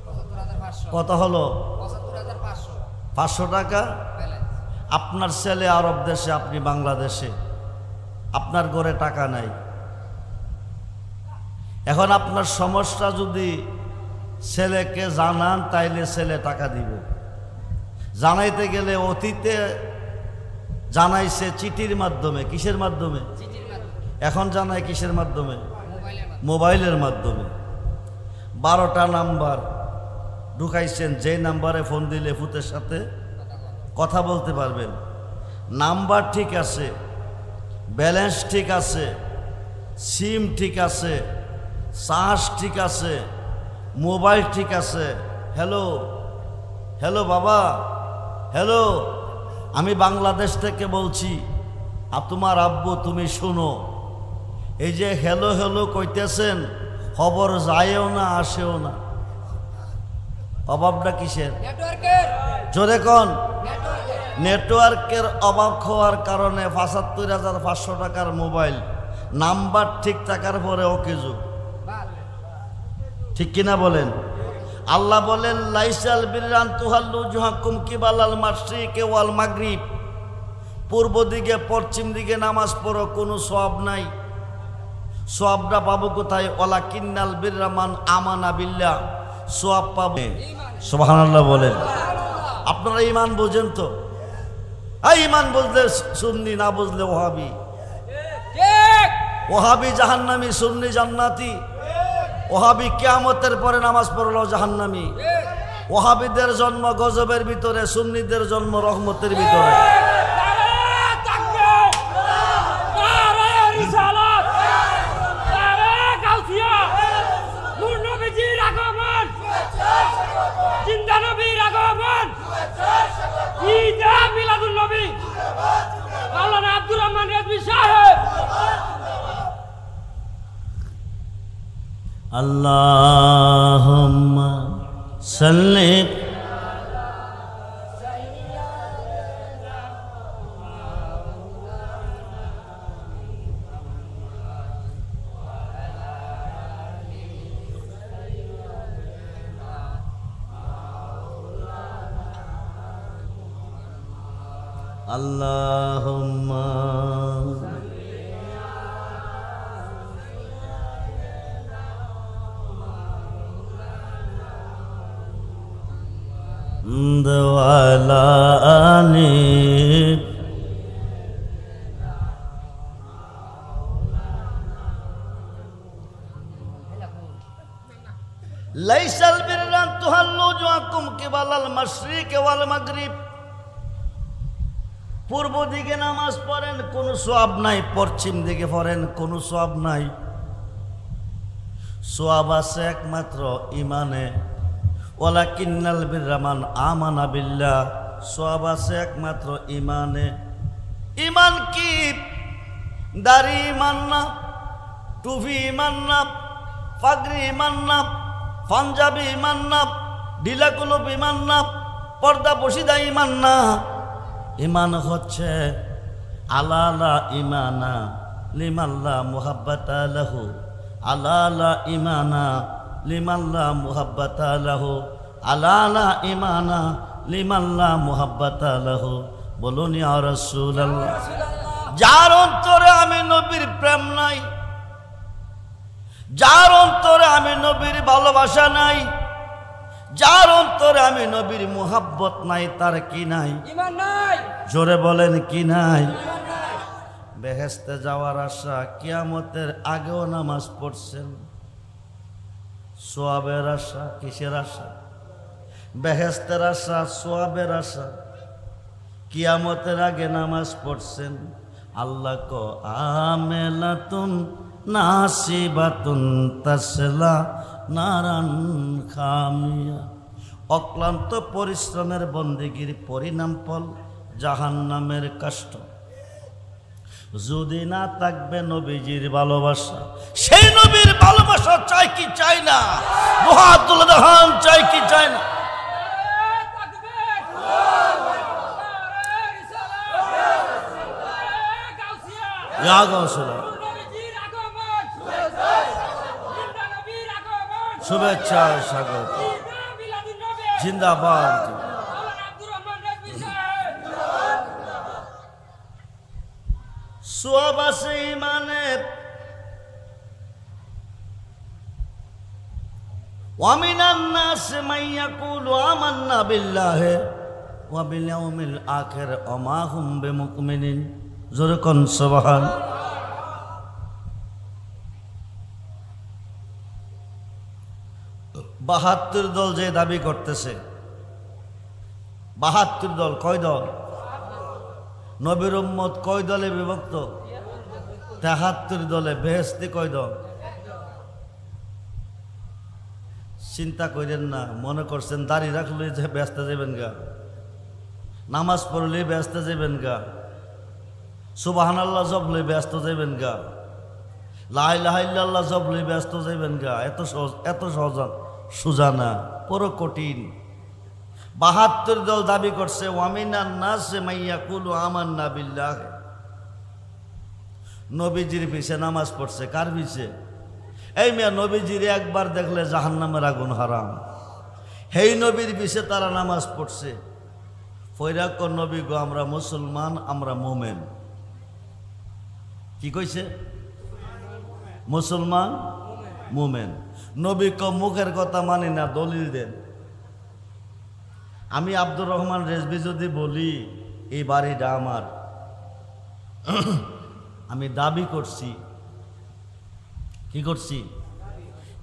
75,500। কত হলো? 75,500 500 টাকা। ব্যালেন্স। আপনার ছেলে আরব দেশে, আপনি বাংলাদেশে, আপনার ঘরে টাকা নাই। এখন আপনার সমস্যা যদি ছেলেকে জানান, তাইলে ছেলে টাকা দিবে। জানাইতে গেলে অতীতে জানাইছে চিঠির মাধ্যমে। কিসের মাধ্যমে? চিঠির মাধ্যমে। এখন জানায় কিসের মাধ্যমে? মোবাইলের মাধ্যমে। মোবাইলের মাধ্যমে। 12টা নাম্বার ঢুকাইছেন, যে নাম্বারে ফোন দিলে ফুতের সাথে কথা বলতে পারবেন। নাম্বার ঠিক আছে, ব্যালেন্স ঠিক আছে, সিম ঠিক আছে, চার্জ ঠিক আছে, মোবাইল ঠিক আছে। হ্যালো হ্যালো বাবা, হ্যালো, আমি বাংলাদেশ থেকে বলছি, তোমার আব্বু, তুমি শোনো। এই যে হ্যালো হ্যালো কইতেছেন, খবর যায়ও না আসেও না। অভাবটা কিসের? নেটওয়ার্কের। জোরে কোন? নেটওয়ার্কের। নেটওয়ার্কের অভাব হওয়ার কারণে 75,500 টাকার মোবাইল, নাম্বার ঠিক থাকার পরে অকেজো। ঠিক কিনা বলেন? আল্লাহ বলেন, লাইসাল বিররান তুহাল্লু ওয়াজহাকুম কিবালাল মাশরিকি ওয়াল মাগরিব। পূর্ব দিকে পশ্চিম দিকে নামাজ পড়ো, কোনো সওয়াব নাই। সওয়াবটা পাবো কোথায়? ওয়ালাকিন্নাল বিররা মান আমানা বিল্লাহ। সওয়াব পাবো। সুবহানাল্লাহ বলেন। আপনারা ঈমান বোঝেন তো? ঈমান বুঝলে সুন্নি, না বুঝলে ওহাবি। ঠিক। ওহাবি জাহান্নামী, সুন্নি জান্নাতি। ওহাবি কিয়ামতের পরে নামাজ পড়লো জাহান্নামী। ওহাবিদের জন্ম গজবের ভিতরে, সুন্নিদের জন্ম রহমতের ভিতরে। আল্লাহুম্মা সাল্লি আল্লাহুম্মা ওয়ালা আলি লাইসাল বিররান তুহাল্লু ওয়াজহাকুম কিবালাল মাশরিকি ওয়াল মাগরিব। পূর্ব দিকে নামাজ পড়েন, কোনো সওয়াব নাই। পশ্চিম দিকে পড়েন, কোনো সওয়াব নাই। সওয়াব আছে একমাত্র ঈমানে। ওয়ালাকিন্নাল বিররা মান আমানা বিল্লাহ। সওয়াব আছে একমাত্র ঈমানে। ঈমান কি? দাড়ি ঈমান না, টুপি ঈমান না, পাগড়ি ঈমান না, পাঞ্জাবি ঈমান না, ঢিলা কুলুপ ঈমান না, পর্দা বসিদা ঈমান না। ঈমান হচ্ছে আলালা ঈমানা লিমাল্লা মুহাব্বাতা লাহু। আলালা ঈমানা লিমাল্লা মুহাব্বাতা লাহু। আলালা ঈমানা লিমাল্লা মুহাব্বাতা লাহু। বলুন ইয়া রাসূলুল্লাহ। যার অন্তরে আমি নবীর প্রেম নাই, যার অন্তরে আমি নবীর ভালোবাসা নাই, যার অন্তরে আমি নবীর মুহাব্বত নাই, তার কি নাই? ঈমান নাই। জোরে বলেন কি নাই? বেহেশতে যাওয়ার আশা, কিয়ামতের আগেও নামাজ পড়ছেন, সোয়াবের আশা। কিসের আশা? বেহেশতের আশা, সোয়াবের আশা। কিয়ামতের আগে নামাজ পড়ছেন, আল্লাহ ক আমেলাতুন নাসিবাতুন তাসলা নারান খামিয়া। অক্লান্ত পরিশ্রমের বন্দেগীর পরিণাম ফল জাহান্নামের কষ্ট। যদি না থাকবে নবীজির ভালোবাসা, সেই নবীর ভালোবাসা চাই কি চাই না? দুহাত তুলে দেখান, চাই কি চাই না? শুভেচ্ছা স্বাগত, জিন্দাবাদ। সোয়াব আছে ইমানে, ওয়ামিনান নাস মান ইয়াকুলু আমান্না বিল্লাহি ওয়া বিল ইয়াউমিল আখির ওয়া মা হুম বিমুমিনিন। জোরে কোন সুবহান। বাহাত্তর দল যে দাবি করতেছে, ৭২ দল, কয় দল? নবীর উম্মত কয় দলে বিভক্ত? ৭৩ দলে। বেহেশতি কয় দল? চিন্তা করেন না, মনে করছেন দাড়ি রাখলে যে ব্যস্ত যাবেন গা, নামাজ পড়লে ব্যস্ত যাবেন গা, সুবহানাল্লাহ জপলে ব্যস্ত যাবেন গা, লা ইলাহা ইল্লাল্লাহ জপলে ব্যস্ত যাবেন গা। এত সহজ সোজা না, পুরো কঠিন। ৭২ দল দাবি করছে ওয়ামিনান নাস মান ইয়াকুলু আমান্না বিল্লাহ। নবীজির পিছে নামাজ পড়ছে। কার পিছে? এই মিয়া নবীজির একবার দেখলে জাহান্নামের আগুন হারাম। হেই নবীর পিছে তারা নামাজ পড়ছে। ফৈরাক নবী গো আমরা মুসলমান, আমরা মোমেন। কি কইছে? মুসলমান মোমেন। নবী ক মুখের কথা মানি না, দলিল দেন। আমি আব্দুর রহমান রেজভী যদি বলি এই বাড়িটা আমার, আমি দাবি করছি, কি করছি?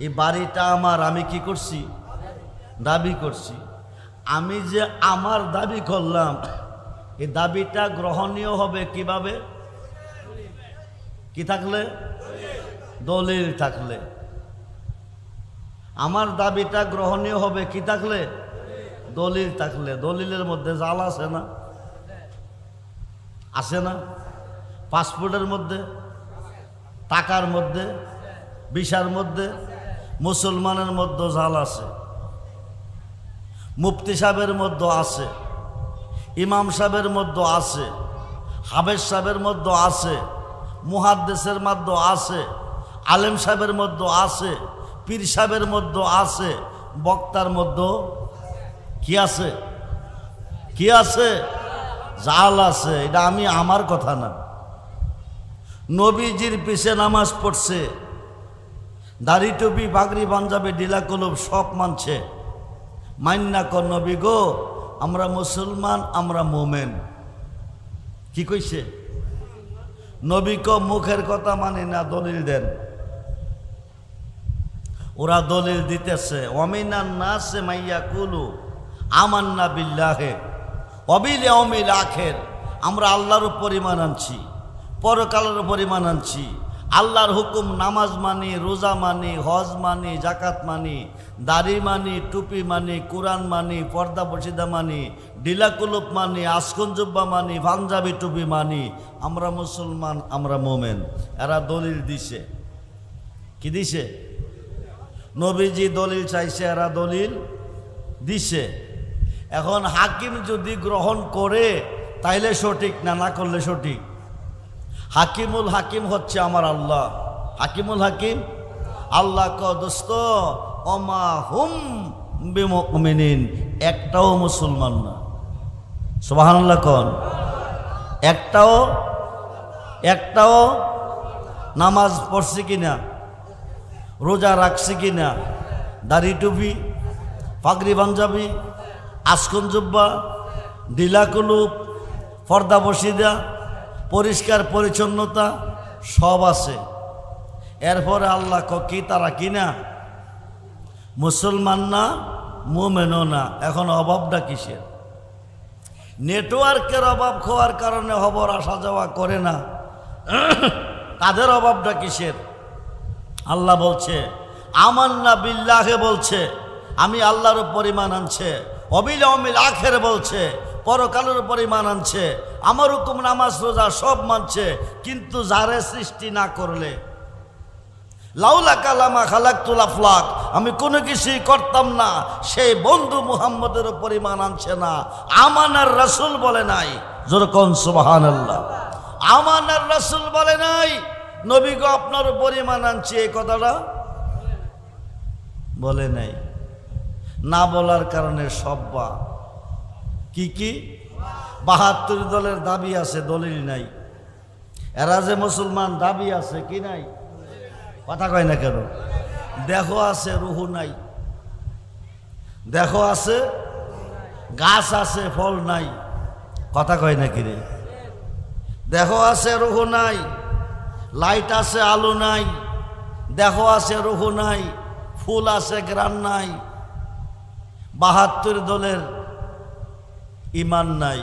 এই বাড়িটা আমার, আমি কি করছি? দাবি করছি। আমি যে আমার দাবি করলাম, এই দাবিটা গ্রহণীয় হবে কিভাবে? কি থাকলে? দলিল থাকলে। আমার দাবিটা গ্রহণীয় হবে কি থাকলে? দলিল থাকলে। দলিলের মধ্যে জাল আছে না? আছে না? পাসপোর্টের মধ্যে, টাকার মধ্যে, ভিসার মধ্যে, মুসলমানের মধ্যে জাল আছে, মুফতি সাহেবের মধ্যে আছে, ইমাম সাহেবের মধ্যে আছে, হাফেজ সাহেবের মধ্যে আছে, মুহাদ্দিসের মধ্যে আছে, আলেম সাহেবের মধ্যে আছে, পীর সাহেবের মধ্যে আছে, বক্তার মধ্যে কি আছে? কি আছে? জাল আছে। এটা আমি আমার কথা না। নবীজির পিছে নামাজ পড়ছে, দাড়ি টুপি পাগড়ি পাঞ্জাবি ডিলা কলব সব মানছে। মান্না কর নবী গো আমরা মুসলমান, আমরা মোমেন। কি কইছে? নবী ক মুখের কথা মানি না, দলিল দেন। ওরা দলিল দিতেছে ওয়ামিনান নাস মান ইয়াকুলু আমান্না বিল্লাহি ওয়া বিল ইয়াউমিল আখির। আমরা আল্লাহর উপর ঈমান আনছি, পরকালের উপর ঈমান আনছি। আল্লাহর হুকুম নামাজ মানি, রোজা মানি, হজ মানি, জাকাত মানি, দাড়ি মানি, টুপি মানি, কোরআন মানি, পর্দা বসিদা মানি, ডিলা কুলুপ মানি, আসকন জুব্বা মানি, পাঞ্জাবি টুপি মানি। আমরা মুসলমান, আমরা মোমেন। এরা দলিল দিছে। কি দিছে? নবীজি দলিল চাইছে, এরা দলিল দিছে। এখন হাকিম যদি গ্রহণ করে তাইলে সঠিক, না না করলে সঠিক। হাকিমুল হাকিম হচ্ছে আমার আল্লাহ। হাকিমুল হাকিম আল্লাহ ক দোস্ত ওমা হুম বিমুমিনিন, একটাও মুসলমান না। সুবহানাল্লাহ কোন? একটাও নামাজ পড়ছে কিনা, রোজা রাখছে কিনা, দাড়ি টুপি পাগড়ি পাঞ্জাবি আসকন জুব্বা ডিলা কুলুপ পর্দা বসিদা পরিষ্কার পরিচ্ছন্নতা সব আছে। এরপরে আল্লাহ কি তারা কিনা মুসলমান না, মুমিনও না। এখন অভাবটা কিসের? নেটওয়ার্কের অভাব হওয়ার কারণে খবর আসা যাওয়া করে না। তাদের অভাবটা কিসের? আল্লাহ বলছে আমান্না বিল্লাহে, বলছে আমি আল্লাহর উপর ঈমান আনছে। অবিল আখের বলছে পরকালের উপর ঈমান আনছে। আমার হুকুম নামাজ রোজা সব মানছে, কিন্তু যারে সৃষ্টি না করলে, লাউলা কালামা খালাকতুল আফলাক, আমি কোনো কিছুই করতাম না, সেই বন্ধু মুহাম্মদের উপর ঈমান আনছে না। আমানার রাসূল বলে নাই, যেরকম সুবহানাল্লাহ, আমানার রাসূল বলে নাই নবী গো আপনার উপর ঈমান আনছি, এই কথাটা বলে নাই। না বলার কারণে সব্বা কি কি ৭২ দলের দাবি আছে, দলিল নাই। এরা যে মুসলমান দাবি আছে কি নাই? কথা কয় না কেন? দেখো আছে, রুহু নাই। দেখো আছে, গাছ আছে, ফল নাই। কথা কয় না কিরে? দেখো আছে, রুহু নাই। লাইট আছে, আলো নাই। দেখো আছে, রুহু নাই। ফুল আছে, গ্রাম নাই। ৭২ দলের ঈমান নাই।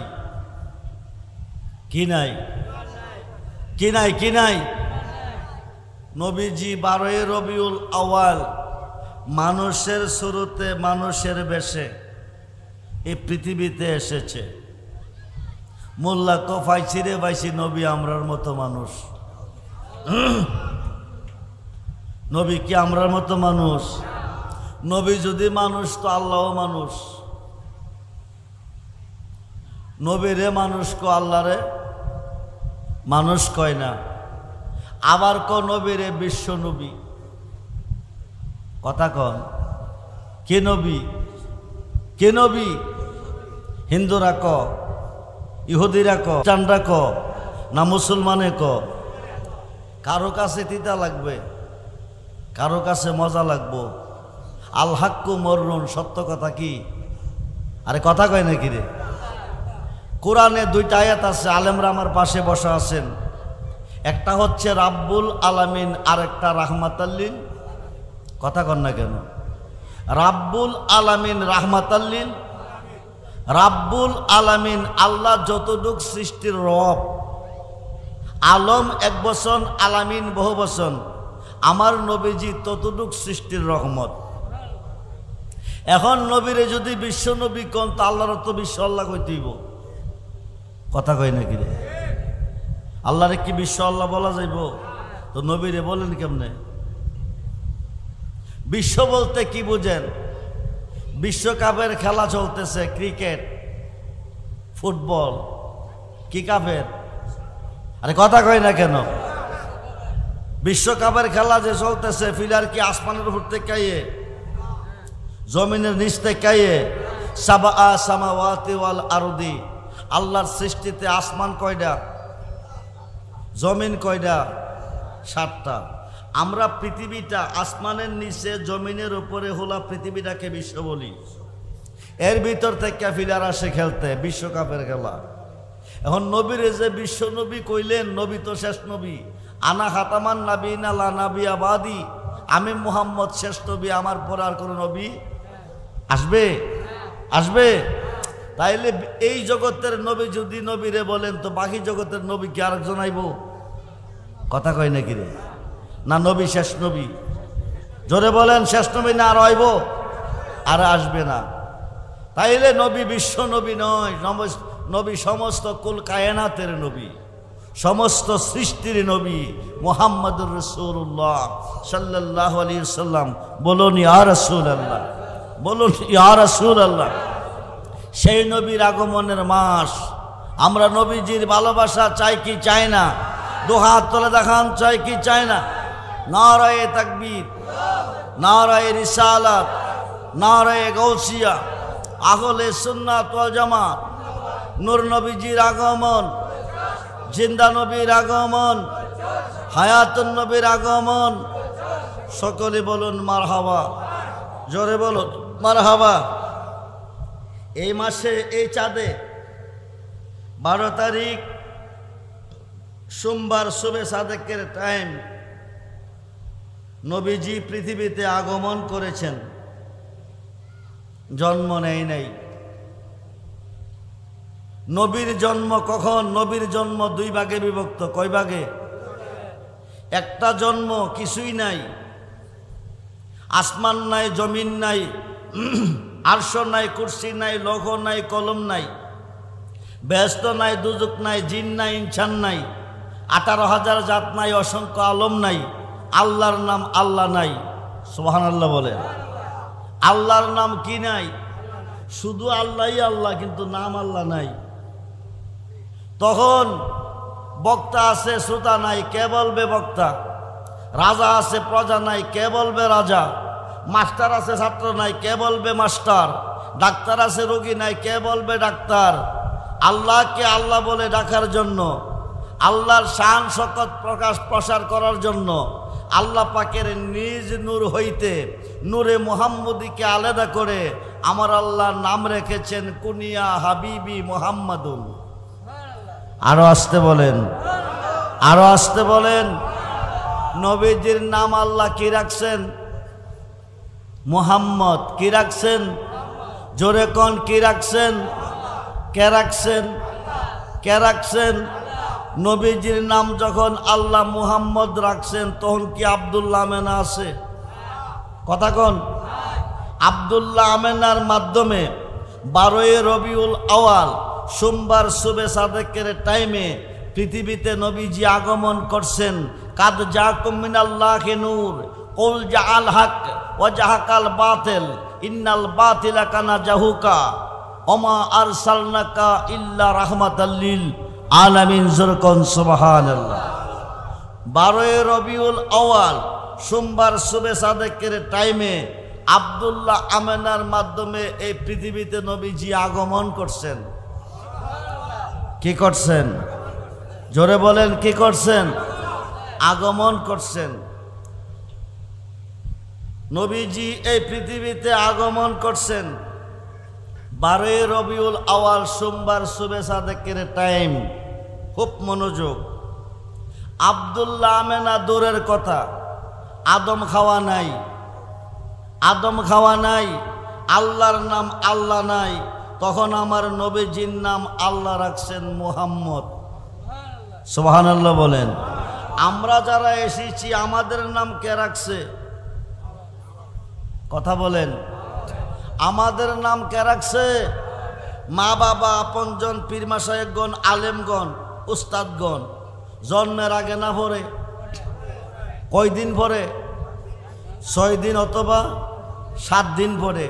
কি নাই? কি নাই? কি নাই? নবীজি ১২ রবিউল আউয়াল মানুষের শুরুতে মানুষের বেশে এই পৃথিবীতে এসেছে। মোল্লা তো পাইছি রে পাইছি নবী আমরার মতো মানুষ। নবী কি আমরার মতো মানুষ? নবী যদি মানুষ তো আল্লাহও মানুষ। নবীরে মানুষ কো, আল্লাহরে মানুষ কয় না। আবার ক নবীরে বিশ্ব নবী। কথা কন, কে নবী? কে নবী? হিন্দুরা ক, ইহুদিরা ক, খ্রিস্টানরা ক, না মুসলমানে ক? কারো কাছে তিতা লাগবে, কারো কাছে মজা লাগবো। আল হাক্কু মররুন, সত্য কথা কি? আরে কথা কয় নাকি রে? কোরআনে 2টা আয়াত আছে, আলেমরা আমার পাশে বসা আছেন। একটা হচ্ছে রাব্বুল আলামিন, আর একটা রাহমাতাল্লিল। কথা কন না কেন? রাব্বুল আলামিন রাহমাতাল্লিল। রাব্বুল আলামিন আল্লাহ যতটুক সৃষ্টির রব। আলম এক বচন, আলামিন বহু বচন। আমার নবীজি ততটুক সৃষ্টির রহমত। এখন নবীরে যদি বিশ্ব নবী কন, তা আল্লাহর তো বিশ্ব আল্লাহ কইতেইব। কথা কয় নাকি রে? আল্লাহরে কি বিশ্ব আল্লাহ বলা যাইব? তো নবীরে বলেন কেমনে? বিশ্ব বলতে কি বুঝেন? বিশ্বকাপের খেলা চলতেছে, ক্রিকেট, ফুটবল, কি কাপের? আরে কথা কয় না কেন? বিশ্বকাপের খেলা যে চলতেছে, ফিলার কি আসমানের উপর থেকে আইয়ে, জমিনের নিচ থেকে আইয়ে? সাবা সামাওয়াতি ওয়াল আরদি, আল্লাহর সৃষ্টিতে আসমান কয়টা, জমিন কয়টা? 7টা। আমরা পৃথিবীটা আসমানের নিচে জমিনের উপরে হলা পৃথিবীটাকে বিশ্ব বলি। এর ভিতর থেকে ফিলার আসে খেলতে, বিশ্বকাপের খেলা। এখন নবীরে যে বিশ্ব নবী কইলেন, নবী তো শেষ নবী। আনা খাতামান নাবিয়িনা লা নাবিয়্যা বাদি, আমি মুহাম্মদ শেষ নবী, আমার পর আর কোন নবী আসবে? আসবে? তাইলে এই জগতের নবী যদি নবীরে বলেন, তো বাকি জগতের নবী কি আরেকজন আইব? কথা কয় নাকি রে? না নবী শেষ নবী? জোরে বলেন, শেষ নবী না আর আইব? আর আসবে না। তাইলে নবী বিশ্ব নবী নয়, নবী সমস্ত কুল কায়নাতের নবী, সমস্ত সৃষ্টির নবী মুহাম্মদুর রাসূলুল্লাহ সাল্লাল্লাহু আলাইহি ওয়াসাল্লাম। বলুন ইয়া রাসূলুল্লাহ, বলুন ইয়া রাসূলুল্লাহ। সেই নবীর আগমনের মাস। আমরা নবীজির ভালোবাসা চাই কি চাই না? 2 হাত তুলে দেখান, চাই কি চাই না? নারায়ে তাকবীর, নারায়ে রিসালাত, নারায়ে গাউসিয়া, আহলে সুন্নাত ওয়াল জামাত। নূর নবীজির আগমন, জিন্দা নবীর আগমন, হায়াতুন নবীর আগমন। সকলে বলুন মারহাবা, জোরে বলুন মারহাবা। এই মাসে, এই চাঁদে 12 তারিখ সোমবার শুবে সাদেকের টাইম নবীজি পৃথিবীতে আগমন করেছেন। জন্ম নেই নাই। নবীর জন্ম কখন? নবীর জন্ম দুই ভাগে বিভক্ত। কয় ভাগে? একটা জন্ম কিছুই নাই, আসমান নাই, জমিন নাই, আরশ নাই, কুরসি নাই, লৌহ নাই, কলম নাই, বেহেশত নাই, দুজক নাই, জিন নাই, ইনসান নাই, 18,000 জাত নাই, অসংখ্য আলম নাই, আল্লাহর নাম আল্লাহ নাই। সুবহানাল্লাহ বলেন। আল্লাহর নাম কি নাই? শুধু আল্লাহই আল্লাহ, কিন্তু নাম আল্লাহ নাই। তখন বক্তা আছে, শ্রোতা নাই, কে বলবে বক্তা? রাজা আছে, প্রজা নাই, কে বলবে রাজা? মাস্টার আছে, ছাত্র নাই, কে বলবে মাস্টার? ডাক্তার আছে, রোগী নাই, কে বলবে ডাক্তার? আল্লাহকে আল্লাহ বলে ডাকার জন্য, আল্লাহর শান শকত প্রসার করার জন্য আল্লাহ পাকের নিজ নূর হইতে নূরে মুহাম্মদীকে আলাদা করে আমার আল্লাহ নাম রেখেছেন কুনিয়া হাবিবি মুহাম্মাদুন। আরো আসতে বলেন, আরো আসতে বলেন। নবীজির নাম আল্লাহ কি রাখছেন? মুহাম্মদ। কি রাখছেন? জোরে কোন কি রাখছেন? কে রাখছেন? কে রাখছেন? নবীজির নাম যখন আল্লাহ মুহাম্মদ রাখছেন, তখন কি আব্দুল্লাহ আমেনা আছে? কথা কোন? আব্দুল্লাহ আমেনার মাধ্যমে 12 রবিউল আওয়াল সোমবার সুবে সাদেকের টাইমে পৃথিবীতে নবীজি আগমন করছেন। কাদ জাকুম মিনাল্লাহি নূর কুল জাআল হক ওয়া জাহাকাল বাতিল ইন্নাল বাতিলা কানা জাহুকা ওমা আরসালনাকা ইল্লা রাহমাতাল লিল আলামিন। জোরকন সুবহানাল্লাহ। 12 রবিউল আওয়াল সোমবার সুবে সাদেকের টাইমে আব্দুল্লাহ আমেনার মাধ্যমে এই পৃথিবীতে নবীজি আগমন করছেন। কি করছেন? জোরে বলেন, কি করছেন? আগমন করছেন। নবীজি এই পৃথিবীতে আগমন করছেন 12 রবিউল আওয়াল সোমবার সুবে সাদেকের টাইম। খুব মনোযোগ। আব্দুল্লাহ আমেনা দূরের কথা, আদম খাওয়া নাই, আদম খাওয়া নাই, আল্লাহর নাম আল্লাহ নাই। তখন আমার নবীজির নাম আল্লাহ রাখছেন মুহাম্মদ। সুবহানাল্লাহ বলেন। আমরা যারা এসেছি আমাদের নাম কে রাখছে? কথা বলেন। আমাদের নাম কে রাখছে? মা বাবা, আপনজন, পীর মাশায়েখগণ, আলেমগণ, উস্তাদগণ। জন্মের আগে না পরে? কয়দিন পরে? 6 দিন অথবা 7 দিন পরে।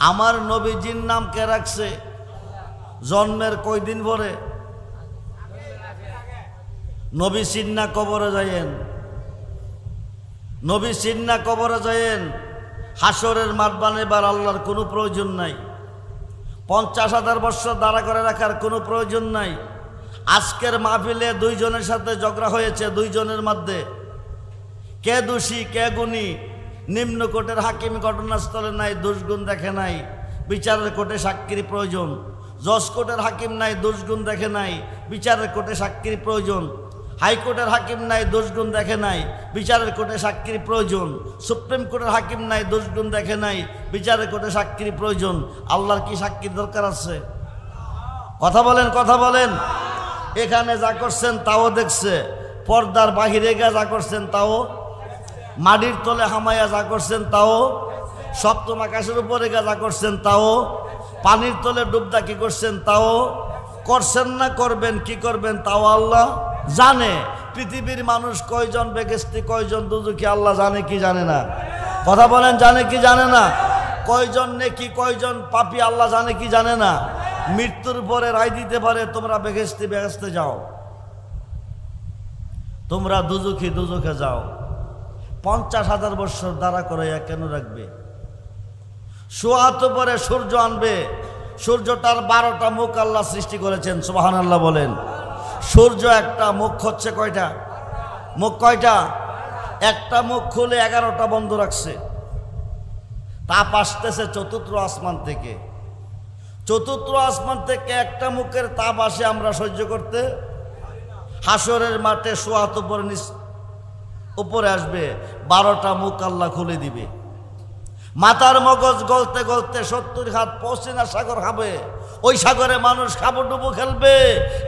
আমার নবীজির নাম কে রাখছে? জন্মের কয়দিন পরে? নবী সিন্না কবরে যায়েন, নবী সিন্না কবরে যায়েন। হাসরের মাঠ বানাবার আল্লাহর কোনো প্রয়োজন নাই। 50,000 বছর দাঁড়া করে রাখার কোনো প্রয়োজন নাই। আজকের মাহফিলে 2 জনের সাথে ঝগড়া হয়েছে, 2 জনের মধ্যে কে দোষী কে গুণী? নিম্ন কোর্টের হাকিম ঘটনাস্থলে নাই, দোষগুণ দেখে নাই, বিচারের কোর্টে সাক্ষীর প্রয়োজন। জজ কোর্টের হাকিম নাই, দোষগুণ দেখে নাই, বিচারের কোর্টে সাক্ষীর প্রয়োজন। হাইকোর্টের হাকিম নাই, দোষগুণ দেখে নাই, বিচারের কোর্টে সাক্ষীর প্রয়োজন। সুপ্রিম কোর্টের হাকিম নাই, দোষগুণ দেখে নাই, বিচারের কোর্টে সাক্ষীর প্রয়োজন। আল্লাহর কি সাক্ষীর দরকার আছে? কথা বলেন, কথা বলেন। এখানে যা করছেন তাও দেখছে, পর্দার বাহিরে গিয়ে যা করছেন তাও, মাটির তলে হামাইয়া যা করছেন তাও, সপ্তম আকাশের উপরে গিয়ে যা করছেন তাও, পানির তলে ডুবদাকি করছেন তাও করছেন না, করবেন কি করবেন তাও আল্লাহ জানে। পৃথিবীর মানুষ কয়জন বেহেশতি কয়জন দুজখী আল্লাহ জানে কি জানে না? কথা বলেন, জানে কি জানে না? কয়জন নেকি কয়জন পাপী আল্লাহ জানে কি জানে না? মৃত্যুর পরে রায় দিতে পারে তোমরা বেহেশতে যাও, তোমরা দুজখী দুজখে যাও। 50,000 বছর দাঁড়া করাইয়া কেন রাখবে? সোয়াত পরে সূর্য আনবে। সূর্যটার 12টা মুখ আল্লাহ সৃষ্টি করেছেন। সুবহানাল্লাহ বলেন। সূর্য একটা মুখ হচ্ছে কয়টা? মুখ কয়টা? একটা মুখ খুলে 11টা বন্ধ রাখছে। তাপ আসতেছে চতুর্থ আসমান থেকে। চতুর্থ আসমান থেকে একটা মুখের তাপ আসে, আমরা সহ্য করতে। হাসরের মাঠে সোয়াত উপরে আসবে, 12টা মুখ আল্লাহ খুলে দিবে। মাথার মগজ গলতে গলতে 70 হাত পৌঁছে না সাগর হবে, ওই সাগরে মানুষ খাবুডুবু খেলবে।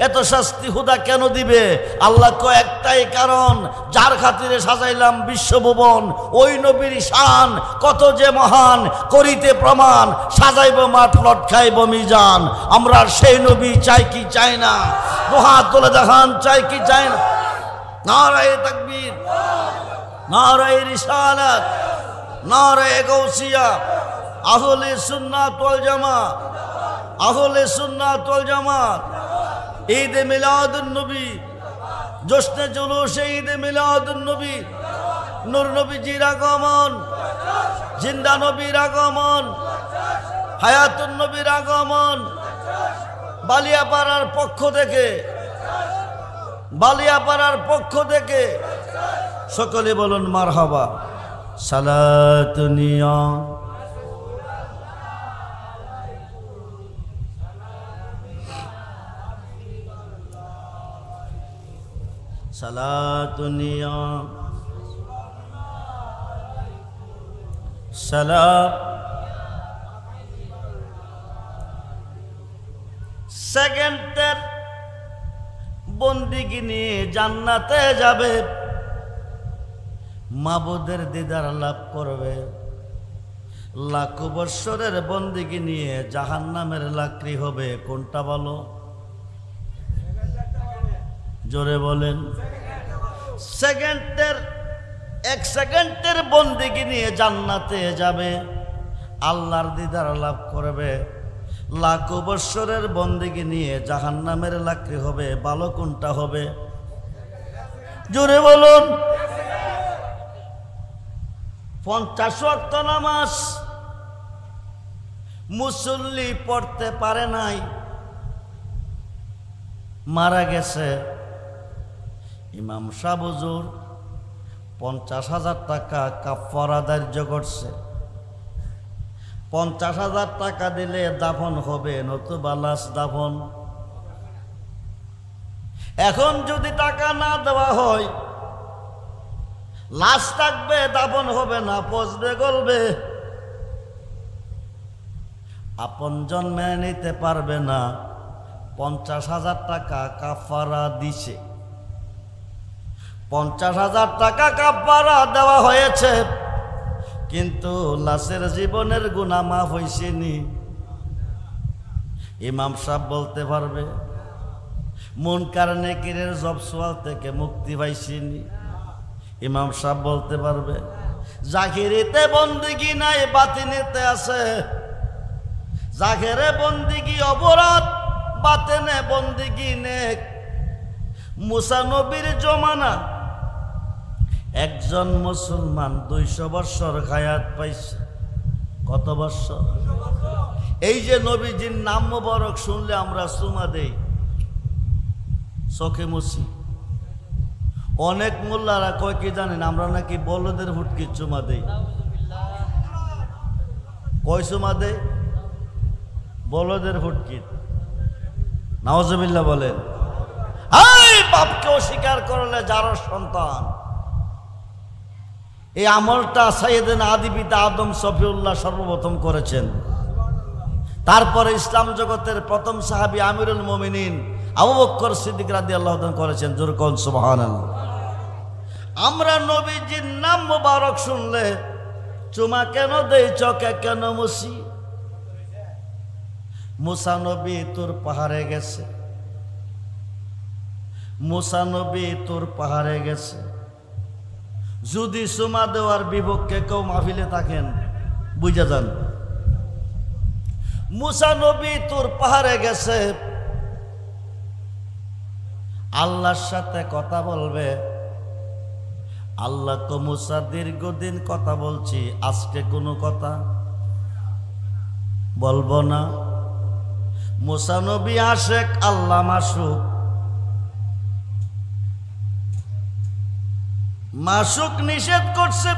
এত শাস্তি হুদা কেন দিবে? আল্লাহ কয় একটাই কারণ, যার খাতিরে সাজাইলাম বিশ্বভুবন, ওই নবীর শান কত যে মহান করিতে প্রমাণ, সাজাইব মাঠ লটকাইব মিজান। আমরা সেই নবী চাই কি চাই না? দুহাত তুলে দেখান, চাই কি চাই না? নারায়ে তাকবীর, নারায়ে রিসালাত, নারায়ে গাউসিয়া। আহলে সুন্নাত ওয়াল জামাত, আহলে সুন্নাত ওয়াল জামাত। ঈদে মিলাদুন নবী, জশ্নে জুলুসে ঈদে মিলাদুন নবী, নূর নবীজির আগমন, জিন্দা নবীর আগমন, হায়াতুন নবীর আগমন। বালিয়াপাড়ার পক্ষ থেকে, বালিয়াপাড়ার পক্ষ থেকে সকলে বলুন মারহাবা। সালাতুনিয়া সালাতুনিয়া সালাম। সেকেন্ডের বন্দিগি নিয়ে জান্নাতে যাবে, মাবুদের দিদার লাভ করবে। লাখ বৎসরের বন্দিগি নিয়ে জাহান্নামের লাকড়ি হবে। কোনটা বলো? জোরে বলেন। সেকেন্ডের, 1 সেকেন্ডের বন্দিগি নিয়ে জান্নাতে যাবে, আল্লাহর দিদার লাভ করবে। লাখ বৎসরের বন্দিগি নিয়ে জাহান্নামের লাকড়ি হবে। ভালো কোনটা হবে? জোরে বলুন। 50 ওয়াক্ত নামাজ মুসল্লি পড়তে পারে নাই, মারা গেছে। ইমাম সাহেব হুজুর 50,000 টাকা কাফারা ধার্য করছে। 50,000 টাকা দিলে দাফন হবে, নতুবা লাশ দাফন। এখন যদি টাকা না দেওয়া হয়, লাশ থাকবে, দাফন হবে না, পচবে গলবে। আপনজন মেনে নিতে পারবে না। 50,000 টাকা কাফারা দিছে, 50,000 টাকা কাফারা দেওয়া হয়েছে, কিন্তু লাশের জীবনের গুনাহ মাফ হইছেনি। ইমাম সাহেব বলতে পারবে মুনকার নেকিরের জব সোয়াল থেকে মুক্তি পাইছিনি। ইমাম সাহেব বলতে পারবে জাহিরিতে বন্দিগি নাই, বাতিনেতে আছে। জাহিরে বন্দিগি অপরাধ, বাতিনে বন্দিগি নেক। মুসা নবীর জমানা একজন মুসলমান 200 বৎসর হায়াত পাইছে। কত বৎসর? এই যে নবীজির নাম মোবারক শুনলে আমরা চুমা দেই, চোখে মুছি। অনেক মোল্লারা কয় কি জানেন, আমরা নাকি বলদের হুটকি চুমা দেই। কয় চুমা দেই? বলদের হুটকি। নাউজুবিল্লাহ বলেন। এই বাপকে অস্বীকার করলে যার সন্তান। এই আমলটা সাইয়েদনা আদি পিতা আদম সফিউল্লাহ সর্বপ্রথম করেছেন। তারপরে ইসলাম জগতের প্রথম সাহাবী আমিরুল মুমিনিন আবু বকর সিদ্দিক রাদিয়াল্লাহু তাআলা করেছেন। জোরে কোন সুবহানাল্লাহ। আমরা নবীজির নাম মোবারক শুনলে চুমা কেন দেই, চোখে কেন মুছি? মুসা নবী তোর পাহাড়ে গেছে, মুসা নবী তোর পাহাড়ে গেছে। যদি চুমা দেওয়ার বিপক্ষে কেউ মাহফিলে থাকেন, বুঝা যান, মুসা নবী তোর পাহাড়ে গেছে, আল্লাহর সাথে কথা বলবে। আল্লাহ তো মুসা দীর্ঘদিন কথা বলছি, আজকে কোনো কথা বলবো না। মুসা নবী আশেক, আল্লাহ মাসুক। মাসুক নিষেধ করছে,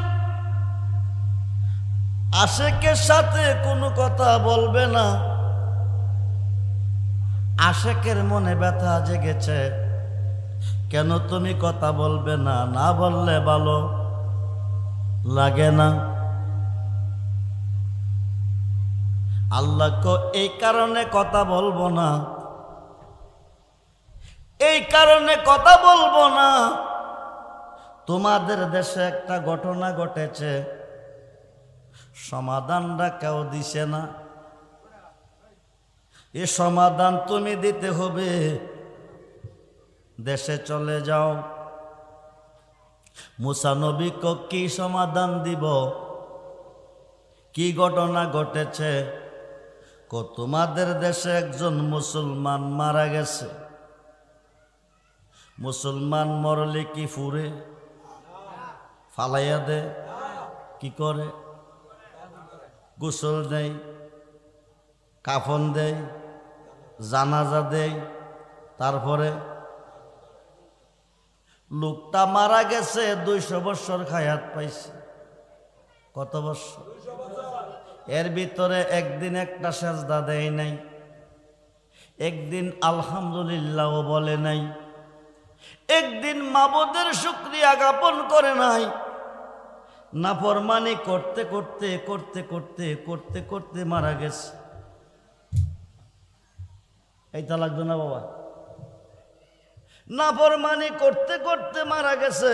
আশেকের সাথে কোনো কথা বলবে না। আশেকের মনে ব্যথা জেগেছে, কেন তুমি কথা বলবে না? না বললে ভালো লাগে না। আল্লাহ কো এই কারণে কথা বলবো না, এই কারণে কথা বলবো না, তোমাদের দেশে একটা ঘটনা ঘটেছে, সমাধানটা কেউ দিছে না, এ সমাধান তুমি দিতে হবে, দেশে চলে যাও। মুসা নবী কো কি সমাধান দিব, কি ঘটনা ঘটেছে? কো তোমাদের দেশে একজন মুসলমান মারা গেছে, মুসলমান মরলে কি ফুরে ফালাইয়া দে, কি করে? গোসল দেয়, কাফন দেয়, জানাজা দেয়, তারপরে লোকটা মারা গেছে 200 বছর হায়াত পাইছে। কত বছর? এর ভিতরে একদিন একটা সেজদা দেয় নাই, একদিন আলহামদুলিল্লাহ বলে নাই, একদিন মাবুদের শুকরিয়া জ্ঞাপন করে নাই। নাফরমানি করতে করতে করতে করতে করতে করতে মারা গেছে। এইটা লাগবে না বাবা? নাফরমানি করতে করতে মারা গেছে।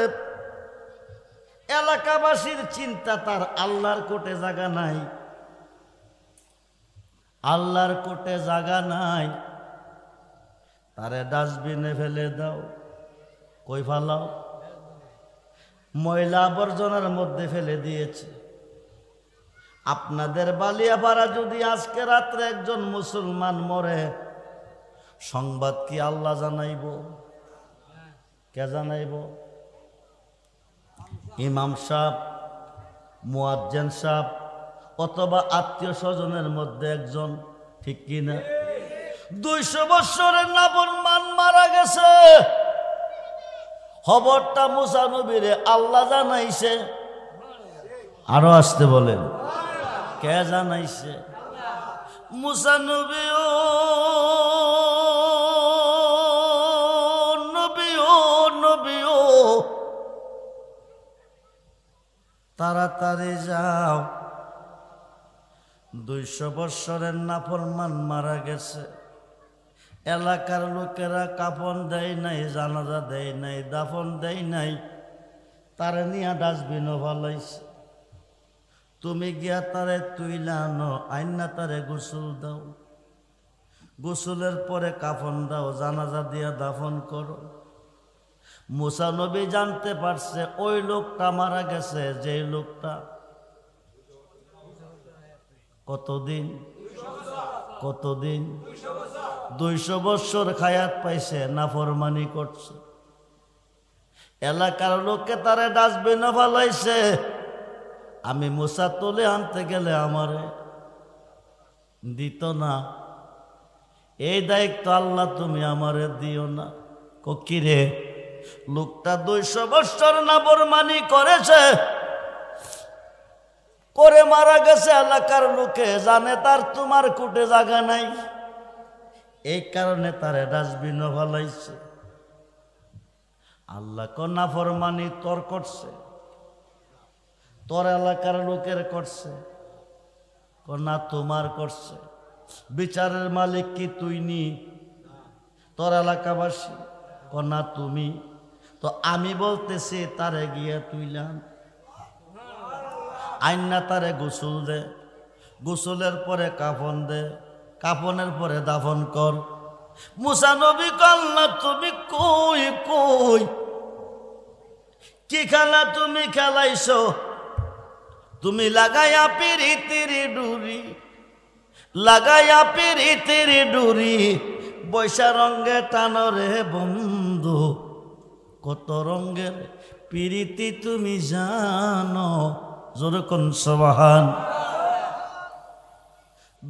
এলাকাবাসীর চিন্তা তার আল্লাহর কোটে জায়গা নাই, আল্লাহর কোটে জায়গা নাই, তারে ডাস্টবিনে ফেলে দাও। কই ফালাও? ময়লা আবর্জনার মধ্যে ফেলে দিয়েছে। আপনাদের বালিয়াপাড়া যদি আজকে রাত্রে একজন মুসলমান মরে, সংবাদ কি আল্লাহ জানাইব? কে জানাইব? ইমাম সাহেব, মুয়াজ্জিন সাহেব, অথবা আত্মীয় স্বজনের মধ্যে একজন, ঠিক কিনা? 200 বছরের নাফরমান মারা গেছে, খবরটা মুসা নবীরে আল্লাহ জানাইছে। আরো আসতে বলেন, কে জানাইছে? মুসা নবী, ও নবী, ও নবী, ও তাড়াতাড়ি যাও, 200 বছরের নাফরমান মারা গেছে। এলাকার লোকেরা কাফন দেয় নাই, জানাজা দেয় নাই, দাফন দেয় নাই, তারে নিয়ে ডাস্টবিনও ফলাইছে। তুমি গিয়া তারে তুইলা আনো, আইনা তারে গোসল দাও, গোসলের পরে কাফন দাও, জানাজা দিয়া দাফন করো। মুসা নবী জানতে পারছে ওই লোকটা মারা গেছে, যে লোকটা কতদিন কতদিন 200 বছর হায়াত পাইছে, নাফরমানি করছে। এলাকার লোকে তারে ডাস্টবিনে ফেলাইছে। আমি মুসা তুলে আনতে গেলে আমারে দিত না, এই দায়িত্ব আল্লাহ তুমি আমারে দিও না। কিরে, লোকটা 200 বছর নাফরমানি করেছে, করে মারা গেছে। এলাকার লোকে জানে তার তোমার কুটে জায়গা নাই, এই কারণে তারে ডাস্টবিনে ফেলাইছে। আল্লাহ কো নাফরমানি তোর করছে, তোর এলাকার লোকের করছে, না তোমার করছে। বিচারের মালিক কি তুই নি? তোর এলাকাবাসী, না তুমি। তো আমি বলতেছি তারে গিয়ে তুইলাম, আইনা তারে গোসল দে, গোসলের পরে কাফন দে, কাফনের পরে দাফন কর। মুসা নবী কল্লা, তুমি কই কই কি খেলা তুমি খেলাইছো? তুমি লাগাইয়া পিরিতির ডুরি, লাগাইয়া পিরিতির ডুরি, বৈশা রঙ্গে টানরে বন্ধু, কত রঙ্গের পিরিতি তুমি জানো? যেরকম সুবহান।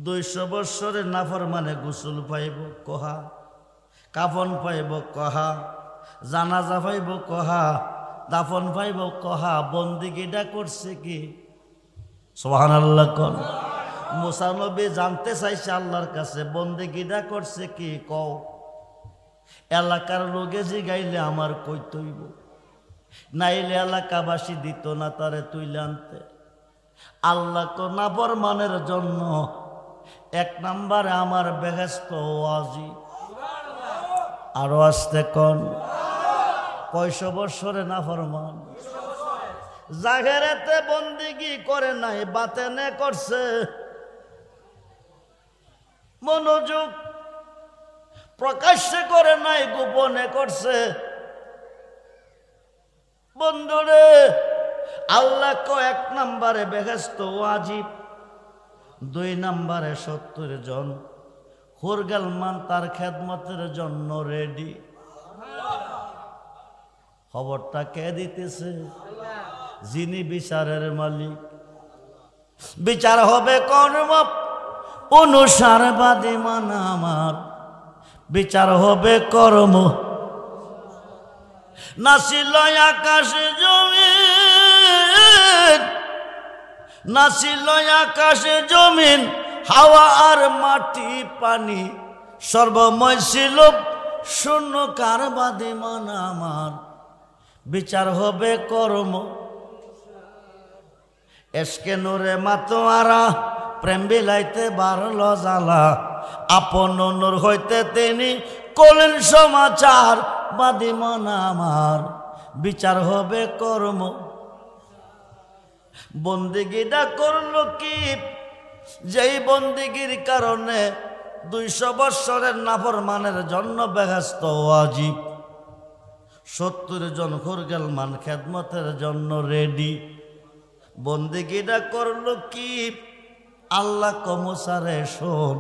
200 বছরের নাফরমানে গোসল পাইব কহা, কাফন পাইব কহা, জানাজা পাইব কহা, দাফন পাইব কহা, বন্দিগিটা করছে কি? সুবহানাল্লাহ কোন। মুসা নবী জানতে চাইছে আল্লাহর কাছে, বন্দিগিটা করছে কি কও। এলাকার লোকে জিগাইলে আমার কইতইব, নাইলে এলাকাবাসী দিত না তারে তুইলে আনতে। আল্লাহ কো নাফরমানের জন্য এক নম্বরে আমার বেহেশত ওয়াজি, আরো আসতে কোন কয়শো বৎসরে নাফরমান, জাহেরেতে বন্দিগি করে নাই, বাতেনে করছে মনোযোগ, প্রকাশ্যে করে নাই, গোপনে করছে। বন্ধুরে, আল্লাহ এক নম্বরে বেহেশত ওয়াজিব, 2 নম্বরে 70 জন হুরগালমান তার খেদমতের জন্য রেডি। খবরটা কে দিতেছে? যিনি বিচারের মালিক। বিচার হবে কর্ম অনুসারবাদী মান আমার, বিচার হবে কর্ম। নাছিল আকাশে জমিন, নাছিল আকাশে জমিন, হাওয়া আর মাটি পানি, সর্বময় ছিল শূন্য কারবাদী মান আমার, বিচার হবে কর্ম। এসকে নূরে মাতোয়ারা প্রেম বিলাইতে বারল জ্বালা, আপন নূর হইতে তিনি কলেন সমাচার, বাদী মান আমার, বিচার হবে কর্ম। বন্দিগিটা করলো কি? যেই বন্দিগির কারণে 200 বৎসরের নাফরমানের জন্য বেহেশত ওয়াজিব, 70 জন হুরগালমান খেদমতের জন্য রেডি। বন্দিগিটা করলো কি? আল্লাহ কমসারে শোন,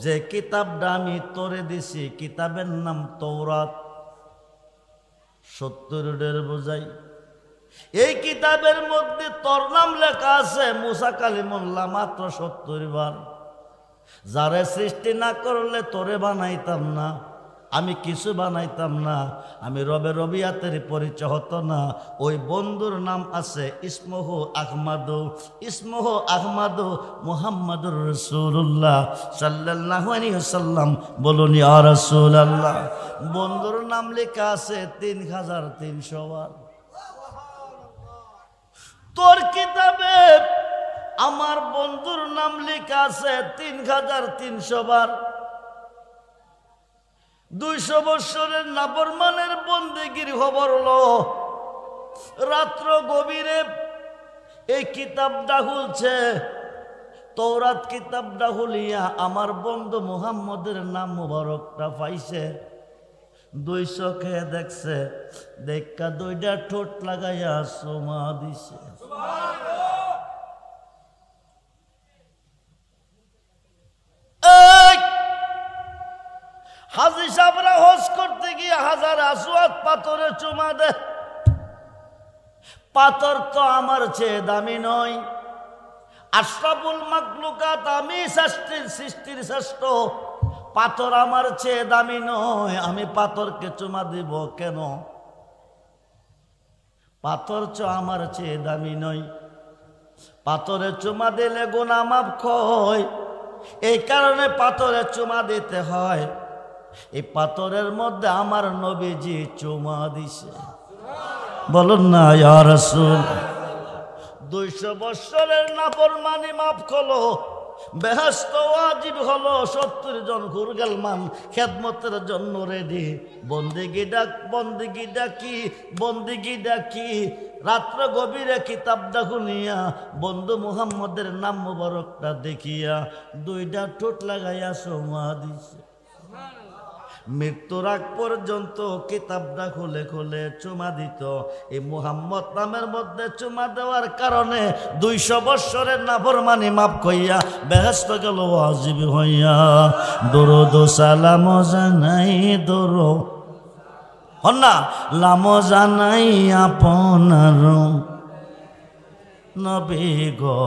যে কিতাবটা আমি তোরে দিছি, কিতাবের নাম তৌরাত, 70 বোঝাই। এই কিতাবের মধ্যে তোর নাম লেখা আছে মুসা কালিমুল্লাহ মাত্র 70 বার। যারে সৃষ্টি না করলে তোরে বানাইতাম না, আমি কিছু বানাইতাম না, আমি রবে রবিয়াতের পরিচয় হতো না। ওই বন্ধুর নাম আছে ইসমহু আহমাদু, ইসমহু আহমাদু মুহাম্মাদুর রাসূলুল্লাহ সাল্লাল্লাহু আলাইহি ওয়াসাল্লাম। বলুন ইয়া রাসূলুল্লাহ। বন্ধুর নাম লেখা আছে 3300 বার। তোর কিতাবে আমার বন্ধুর নাম লেখা আছে 3300 বার। 200 বৎসরের নাফরমানের বন্দেগীর খবর লো, রাত্র গভীরে এই কিতাবটা খুলছে, তৌরাত কিতাবটা খুলিয়া আমার বন্ধু মুহাম্মদের নাম মুবারকটা পাইছে। 200 খেয়ে দেখছে, দেখা 2টা ঠোঁট লাগাইয়া চুমা দিছে। হাজী সাহেবরা হজ করতে গিয়ে হাজার আসওয়াদ পাথরে চুমা দে। পাথর তো আমার চেয়ে দামি নয়, আশরাফুল মাখলুকাত, আমি সৃষ্টির শ্রেষ্ঠ, পাথর আমার চেয়ে দামি নয়, আমি পাথরকে চুমা দিব কেন? পাথর তো আমার চেয়ে দামি নয়, পাথরে চুমা দিলে গুনাহ মাফ হয়, এই কারণে পাথরে চুমা দিতে হয়। এই পাথরের মধ্যে আমার নবীজি চুমা দিছে। বলুন না ইয়া রাসূল। 200 বৎসরের নাফরমানি মাফ হলো, বেহেশত ওয়াজিব হলো, 70 জন হুরগালমান খেদমতের জন্য রেডি। বন্দিগিটা কি? রাত্র গভীরে কিতাবটা খুলিয়া বন্ধু মুহাম্মদের নাম মুবারকটা দেখিয়া 2টা ঠোঁট লাগাইয়া চুমা দিছে। মৃত্যুর আগ পর্যন্ত কিতাবটা খুলে খুলে চুমা দিত। এই মুহাম্মদ নামের মধ্যে চুমা দেওয়ার কারণে 200 বৎসরের নাফরমানি মাফ কইয়া বেহেশত গেল ওয়াজিব হইয়া। দরুদ সালাম জানাই, দরুদ হন্না লাম জানাই আপনার নবী গো।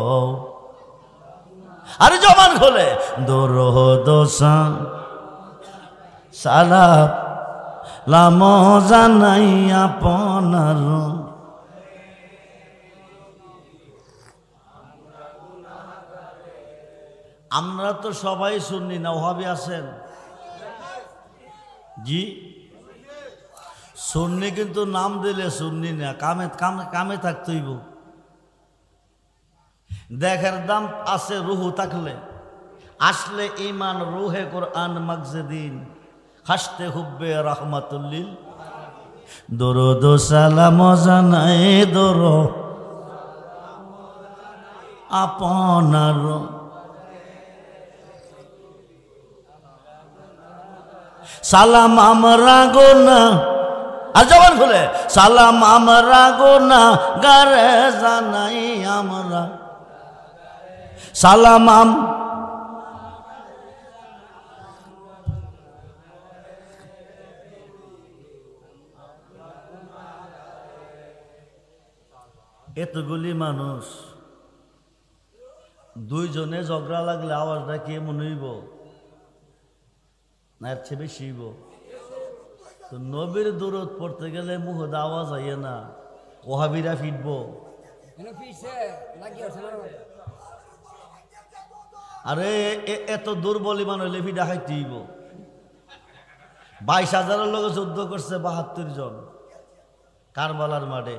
আরে জবান খোলে, দরুদ সালাম লাম জানাই আপনার। আমরা তো সবাই সুন্নি না, ওহাবি আছেন জি? সুন্নি কিন্তু নাম দিলে সুন্নি না, কামে থাকতে হইব। দেখার দাম আছে রুহু থাকলে, আসলে ইমান রুহে কোরআন মাগজেদিন হাসতে হুব্বে রাহমাতুল্লিল দরুদ সালাম জানাই দর আপনার সালাম আমরা গোনা আর জবান খুলে সালাম আমরা গোনা গারে জানাই আমরা সালাম এতগুলি মানুষ দুইজনে ঝগড়া লাগলে আওয়াজটা কে মনে হইব না এর চেয়ে বেশি হইব তো নবীর দূরত পড়তে গেলে মুখে আওয়াজ আইয়ে না ওহাবিরা ফিটবো আরে এত দুর্বল ইমান হইলে ফিটা খাইতে হইব 22,000 লোক যুদ্ধ করছে 72 জন কারবালার মাঠে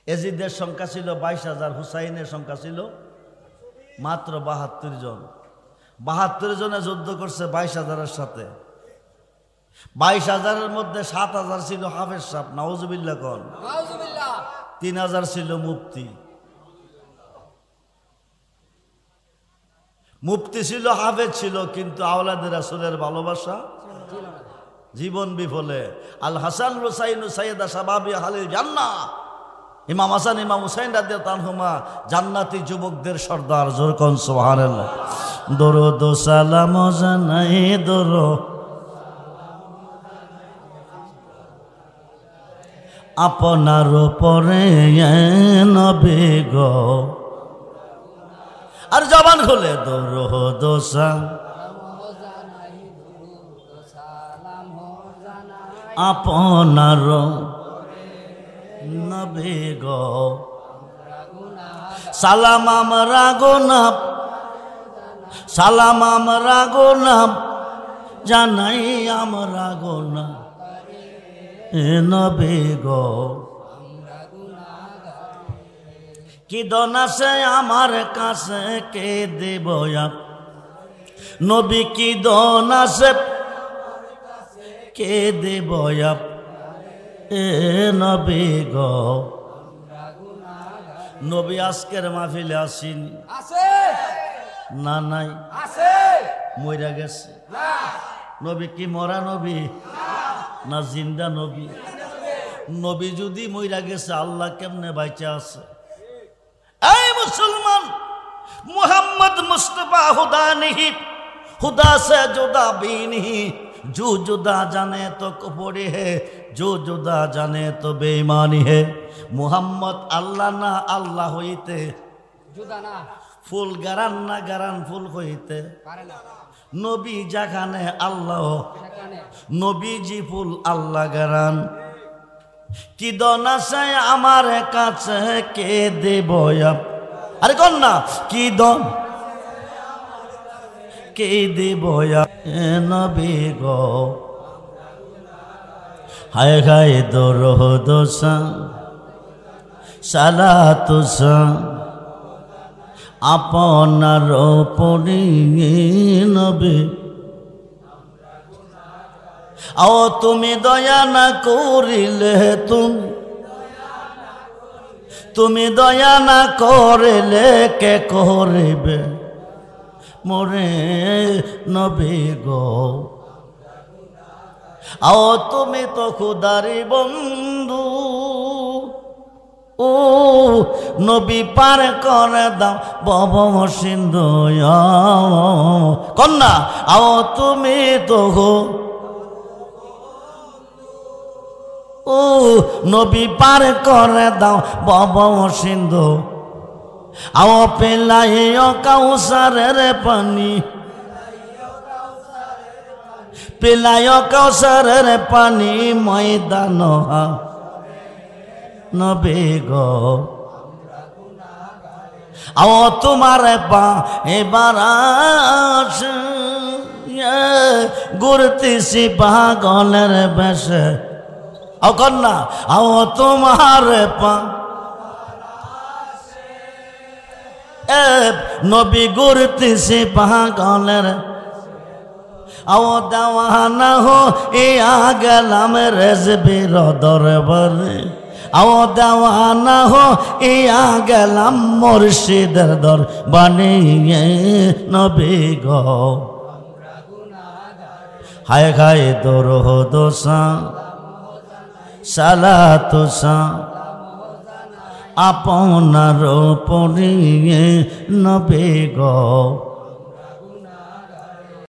এজিদের সংখ্যা ছিল 22,000 হুসাইনের সংখ্যা ছিল মাত্র 72 জন 72 জনে যুদ্ধ করছে 22,000-এর সাথে 22,000-এর মধ্যে 7,000 ছিল হাফেজ সাহেব নাউজুবিল্লাহ কোন 3,000 ছিল মুফতি ছিল হাফেজ ছিল কিন্তু আওলাদে রাসূলের ভালোবাসা জীবন বিফলে আল হাসান হুসাইন সাইয়্যিদা শাবাবি আহলিল জান্নাহ ইমাম হাসান ইমাম হুসাইন রাদিয়াল্লাহু আনহুমা জান্নাতি যুবকদের সর্দার জোর কোন সুবহানাল্লাহ দরুদ সালাম জানাই দর আপনার পরে নবী গো আর জবান খুলে দরুদ আপনার নবী গো সালাম আমরা গোনাব সালাম আমরা গোনাব জানাই আমরা গোনা এ নবী গো কি দন আছে আমার কাছে কে দেব নবী কি দন আছে কে দেব এ নবী গো নবী আজকের মাহফিলে আসেনি না নাই মইরা গেছে নবী কি মরা নবী না জিন্দা নবী নবী যদি মইরা গেছে আল্লাহ কেমনে বাইচা আছে এই মুসলমান মুহাম্মদ মুস্তাফা হুদা नहीं खुदा से जुदा भी नहीं जो जुदा जाने तो कपड़े है जो जुदा जाने तो बेईमानी है मुहम्मद अल्लाह ना अल्लाह হইতে जुदा ना ফুল গারান না গারান ফুল হইতে পারে না নবী যেখানে আল্লাহ সেখানে নবীজি ফুল আল্লাহ গারান কি দন আছে আমার কাছে কে দেব আরে কোন না কি দন কে দেব নবী গো হায় হায় দরুদ সালাত আপনার পরি নবী আও তুমি দয়া না করিলে তুমি দয়া না করিলে কে করিবে মোরে নবী গো আও তুমি তো খুদারি বন্ধু ও নবী পার করে দাও বব সিন্ধু কন্যা আও তুমি তো ও নবী পার করে দাও বব সিন্ধু আও পেলাইও কাউসারের পানি পেলাইও কাউসারের পানি ময়দান নবী গো আও তোমার পা এবার ঘুরতেছি পাগলের বেশে আও কন্যা আও তোমার পা নবী ঘুরতেছে পাগলের আও দেওয়ানা হো ইয়া গেলাম রেজবির দরবারে আও দেওয়ানা হো ইয়া গেলাম মুর্শিদের দরবারে নবী গো হায় হায় দরুদ সালাতুসা আপনার উপরে নবী গো